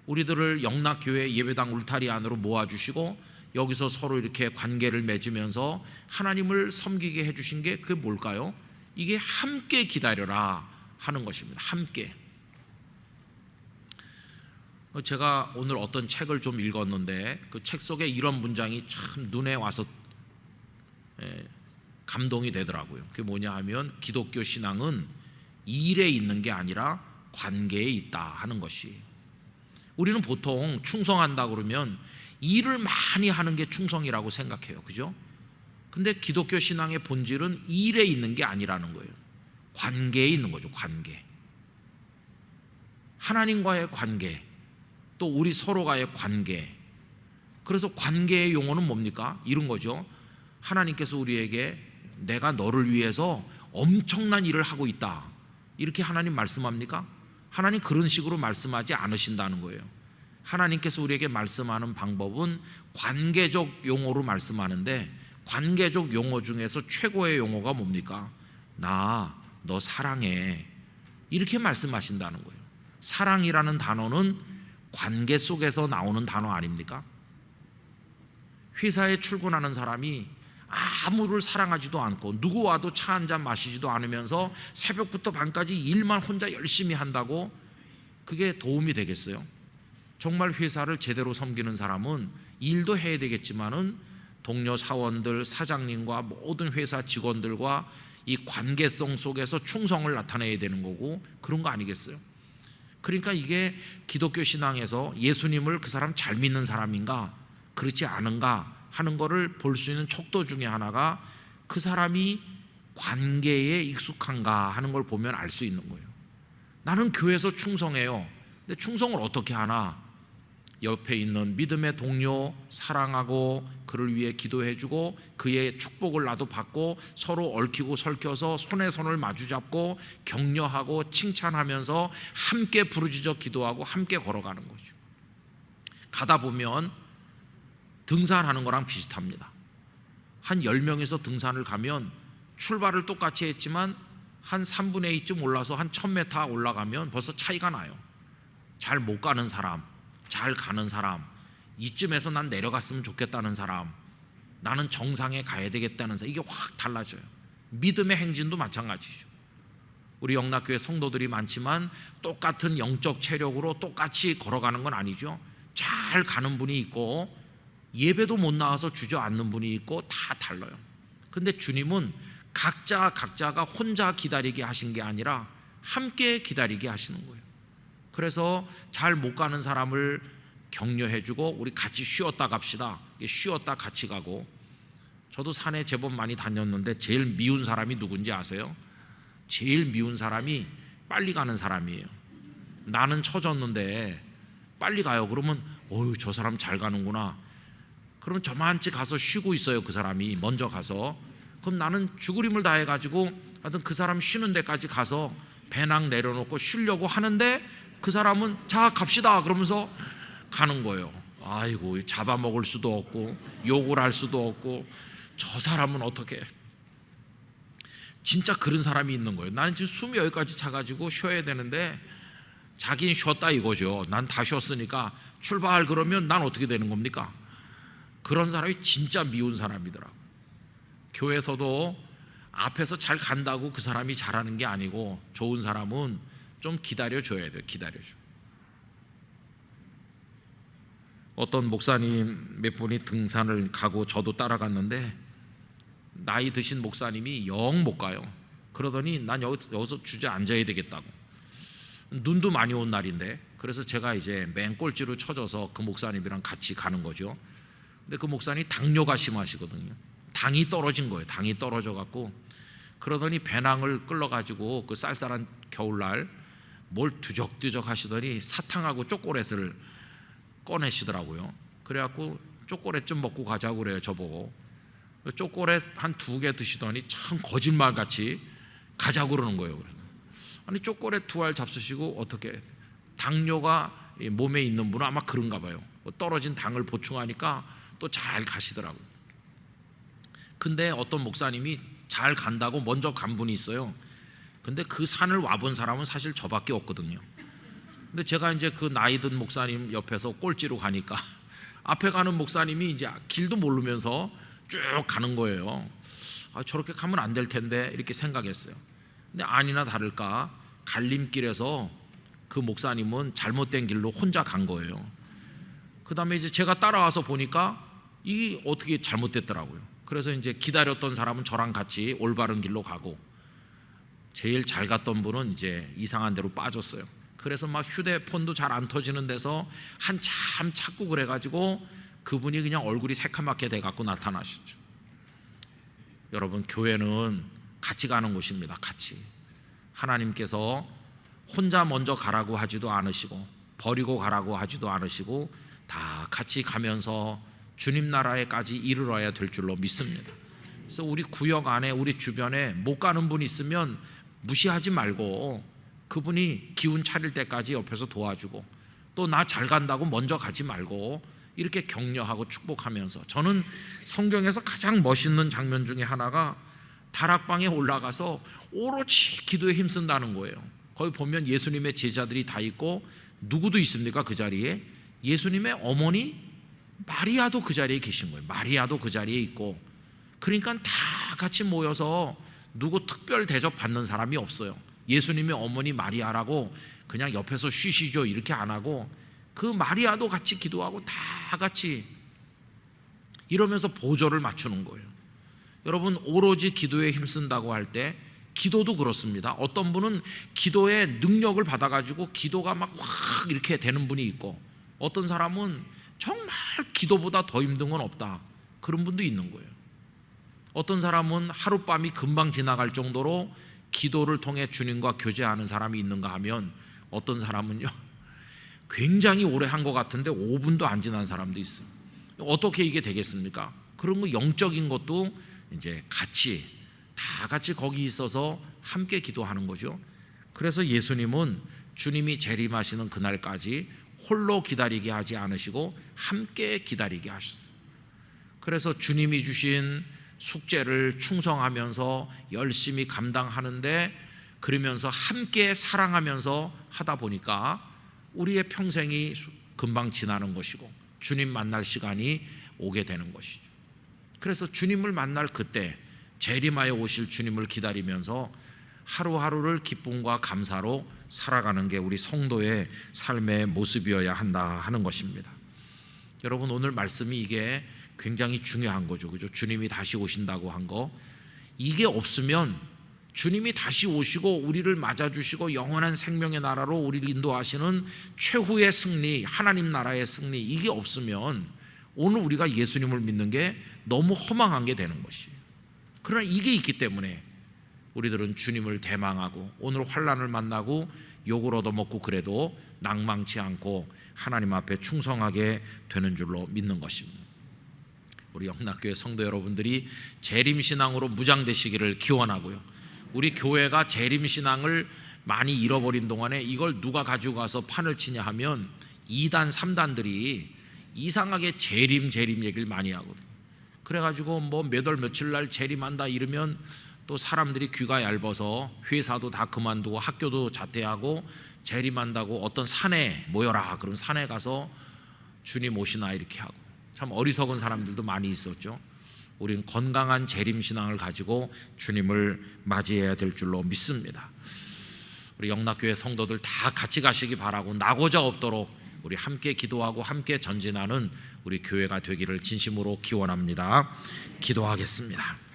Speaker 1: 우리들을 영락교회 예배당 울타리 안으로 모아주시고 여기서 서로 이렇게 관계를 맺으면서 하나님을 섬기게 해주신 게 그게 뭘까요? 이게 함께 기다려라 하는 것입니다. 함께. 제가 오늘 어떤 책을 좀 읽었는데 그 책 속에 이런 문장이 참 눈에 와서 감동이 되더라고요. 그게 뭐냐 하면 기독교 신앙은 일에 있는 게 아니라 관계에 있다 하는 것이. 우리는 보통 충성한다 그러면 일을 많이 하는 게 충성이라고 생각해요. 그죠? 근데 기독교 신앙의 본질은 일에 있는 게 아니라는 거예요. 관계에 있는 거죠. 관계. 하나님과의 관계, 또 우리 서로가의 관계. 그래서 관계의 용어는 뭡니까? 이런 거죠. 하나님께서 우리에게 내가 너를 위해서 엄청난 일을 하고 있다, 이렇게 하나님 말씀합니까? 하나님 그런 식으로 말씀하지 않으신다는 거예요. 하나님께서 우리에게 말씀하는 방법은 관계적 용어로 말씀하는데, 관계적 용어 중에서 최고의 용어가 뭡니까? 너 사랑해, 이렇게 말씀하신다는 거예요. 사랑이라는 단어는 관계 속에서 나오는 단어 아닙니까? 회사에 출근하는 사람이 아무를 사랑하지도 않고 누구와도 차 한잔 마시지도 않으면서 새벽부터 밤까지 일만 혼자 열심히 한다고 그게 도움이 되겠어요? 정말 회사를 제대로 섬기는 사람은 일도 해야 되겠지만은 동료 사원들, 사장님과 모든 회사 직원들과 이 관계성 속에서 충성을 나타내야 되는 거고, 그런 거 아니겠어요? 그러니까 이게 기독교 신앙에서 예수님을 그 사람 잘 믿는 사람인가 그렇지 않은가 하는 거를 볼 수 있는 척도 중에 하나가 그 사람이 관계에 익숙한가 하는 걸 보면 알 수 있는 거예요. 나는 교회에서 충성해요. 근데 충성을 어떻게 하나? 옆에 있는 믿음의 동료 사랑하고 그를 위해 기도해주고 그의 축복을 나도 받고 서로 얽히고 설켜서 손에 손을 마주잡고 격려하고 칭찬하면서 함께 부르짖어 기도하고 함께 걸어가는 거죠. 가다 보면 등산하는 거랑 비슷합니다. 한 10명이서 등산을 가면 출발을 똑같이 했지만 한 3분의 2쯤 올라서 한 1000m 올라가면 벌써 차이가 나요. 잘 못 가는 사람, 잘 가는 사람, 이쯤에서 난 내려갔으면 좋겠다는 사람, 나는 정상에 가야 되겠다는 사람, 이게 확 달라져요. 믿음의 행진도 마찬가지죠. 우리 영락교회 성도들이 많지만 똑같은 영적 체력으로 똑같이 걸어가는 건 아니죠. 잘 가는 분이 있고 예배도 못 나와서 주저앉는 분이 있고 다 달라요. 근데 주님은 각자가 혼자 기다리게 하신 게 아니라 함께 기다리게 하시는 거예요. 그래서 잘 못 가는 사람을 격려해주고 우리 같이 쉬었다 갑시다. 쉬었다 같이 가고. 저도 산에 제법 많이 다녔는데 제일 미운 사람이 누군지 아세요? 제일 미운 사람이 빨리 가는 사람이에요. 나는 처졌는데 빨리 가요. 그러면 어휴, 저 사람 잘 가는구나. 그러면 저만치 가서 쉬고 있어요. 그 사람이 먼저 가서. 그럼 나는 죽으림을 다해가지고 하여튼 그 사람 쉬는 데까지 가서 배낭 내려놓고 쉬려고 하는데 그 사람은 자 갑시다 그러면서 가는 거예요. 아이고, 잡아먹을 수도 없고 욕을 할 수도 없고 저 사람은 어떻게, 진짜 그런 사람이 있는 거예요. 나는 지금 숨이 여기까지 차가지고 쉬어야 되는데 자긴 쉬었다 이거죠. 난 다 쉬었으니까 출발 그러면 난 어떻게 되는 겁니까? 그런 사람이 진짜 미운 사람이더라고. 교회에서도 앞에서 잘 간다고 그 사람이 잘하는 게 아니고 좋은 사람은 좀 기다려줘야 돼요. 기다려줘. 어떤 목사님 몇 분이 등산을 가고 저도 따라갔는데 나이 드신 목사님이 영 못 가요. 그러더니 난 여기서 주저앉아야 되겠다고. 눈도 많이 온 날인데 그래서 제가 이제 맨 꼴찌로 쳐져서 그 목사님이랑 같이 가는 거죠. 근데 그 목사님이 당뇨가 심하시거든요. 당이 떨어진 거예요. 당이 떨어져 갖고 그러더니 배낭을 끌어가지고 그 쌀쌀한 겨울날 뭘 뒤적뒤적 하시더니 사탕하고 초콜릿을 꺼내시더라고요. 그래갖고 초콜릿 좀 먹고 가자고 그래요. 저보고 초콜릿 한 2개 드시더니 참 거짓말같이 가자고 그러는 거예요. 그래서 아니 초콜릿 2알 잡수시고 어떻게 당뇨가 몸에 있는 분은 아마 그런가 봐요. 떨어진 당을 보충하니까 또 잘 가시더라고요. 근데 어떤 목사님이 잘 간다고 먼저 간 분이 있어요. 근데 그 산을 와본 사람은 사실 저밖에 없거든요. 근데 제가 이제 그 나이 든 목사님 옆에서 꼴찌로 가니까 앞에 가는 목사님이 이제 길도 모르면서 쭉 가는 거예요. 아, 저렇게 가면 안 될 텐데 이렇게 생각했어요. 근데 아니나 다를까 갈림길에서 그 목사님은 잘못된 길로 혼자 간 거예요. 그 다음에 이제 제가 따라와서 보니까 이게 어떻게 잘못됐더라고요. 그래서 이제 기다렸던 사람은 저랑 같이 올바른 길로 가고 제일 잘 갔던 분은 이제 이상한 데로 빠졌어요. 그래서 막 휴대폰도 잘 안 터지는 데서 한참 찾고 그래가지고 그분이 그냥 얼굴이 새카맣게 돼갖고 나타나셨죠. 여러분, 교회는 같이 가는 곳입니다. 같이. 하나님께서 혼자 먼저 가라고 하지도 않으시고 버리고 가라고 하지도 않으시고 다 같이 가면서 주님 나라에까지 이르러야 될 줄로 믿습니다. 그래서 우리 구역 안에 우리 주변에 못 가는 분 있으면 무시하지 말고 그분이 기운 차릴 때까지 옆에서 도와주고 또 나 잘 간다고 먼저 가지 말고 이렇게 격려하고 축복하면서 저는 성경에서 가장 멋있는 장면 중에 하나가 다락방에 올라가서 오로지 기도에 힘쓴다는 거예요. 거기 보면 예수님의 제자들이 다 있고 누구도 있습니까? 그 자리에 예수님의 어머니 마리아도 그 자리에 계신 거예요. 마리아도 그 자리에 있고 그러니까 다 같이 모여서 누구 특별 대접 받는 사람이 없어요. 예수님의 어머니 마리아라고 그냥 옆에서 쉬시죠 이렇게 안 하고 그 마리아도 같이 기도하고 다 같이 이러면서 보조를 맞추는 거예요. 여러분, 오로지 기도에 힘쓴다고 할 때 기도도 그렇습니다. 어떤 분은 기도의 능력을 받아가지고 기도가 막 확 이렇게 되는 분이 있고 어떤 사람은 정말 기도보다 더 힘든 건 없다 그런 분도 있는 거예요. 어떤 사람은 하룻밤이 금방 지나갈 정도로 기도를 통해 주님과 교제하는 사람이 있는가 하면 어떤 사람은요 굉장히 오래 한 것 같은데 5분도 안 지난 사람도 있어요. 어떻게 이게 되겠습니까? 그런 거 영적인 것도 이제 같이 다 같이 거기 있어서 함께 기도하는 거죠. 그래서 예수님은 주님이 재림하시는 그날까지 홀로 기다리게 하지 않으시고 함께 기다리게 하셨어요. 그래서 주님이 주신 숙제를 충성하면서 열심히 감당하는데 그러면서 함께 사랑하면서 하다 보니까 우리의 평생이 금방 지나는 것이고 주님 만날 시간이 오게 되는 것이죠. 그래서 주님을 만날 그때 재림하여 오실 주님을 기다리면서 하루하루를 기쁨과 감사로 살아가는 게 우리 성도의 삶의 모습이어야 한다 하는 것입니다. 여러분, 오늘 말씀이 이게 굉장히 중요한 거죠. 그죠? 주님이 다시 오신다고 한 거. 이게 없으면 주님이 다시 오시고 우리를 맞아주시고 영원한 생명의 나라로 우리를 인도하시는 최후의 승리, 하나님 나라의 승리, 이게 없으면 오늘 우리가 예수님을 믿는 게 너무 허망한 게 되는 것이에요. 그러나 이게 있기 때문에 우리들은 주님을 대망하고 오늘 환난을 만나고 욕을 얻어먹고 그래도 낭망치 않고 하나님 앞에 충성하게 되는 줄로 믿는 것입니다. 우리 영락교회 성도 여러분들이 재림신앙으로 무장되시기를 기원하고요. 우리 교회가 재림신앙을 많이 잃어버린 동안에 이걸 누가 가지고 가서 판을 치냐 하면 2단 3단들이 이상하게 재림 얘기를 많이 하거든요. 그래가지고 뭐 몇 월 며칠 날 재림한다 이러면 또 사람들이 귀가 얇아서 회사도 다 그만두고 학교도 자퇴하고 재림한다고 어떤 산에 모여라, 그럼 산에 가서 주님 오시나 이렇게 하고, 참 어리석은 사람들도 많이 있었죠. 우리는 건강한 재림신앙을 가지고 주님을 맞이해야 될 줄로 믿습니다. 우리 영락교회 성도들 다 같이 가시기 바라고, 나고자 없도록 우리 함께 기도하고 함께 전진하는 우리 교회가 되기를 진심으로 기원합니다. 기도하겠습니다.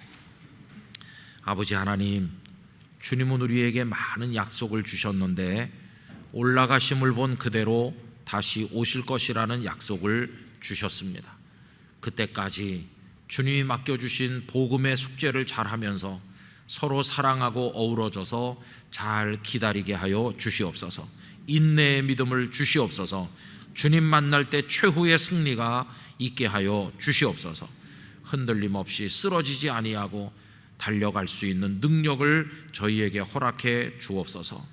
Speaker 1: 아버지 하나님, 주님은 우리에게 많은 약속을 주셨는데 올라가심을 본 그대로 다시 오실 것이라는 약속을 주셨습니다. 그때까지 주님이 맡겨주신 복음의 숙제를 잘하면서 서로 사랑하고 어우러져서 잘 기다리게 하여 주시옵소서. 인내의 믿음을 주시옵소서. 주님 만날 때 최후의 승리가 있게 하여 주시옵소서. 흔들림 없이 쓰러지지 아니하고 달려갈 수 있는 능력을 저희에게 허락해 주옵소서.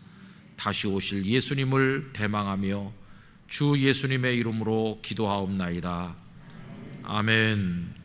Speaker 1: 다시 오실 예수님을 대망하며 주 예수님의 이름으로 기도하옵나이다. 아멘.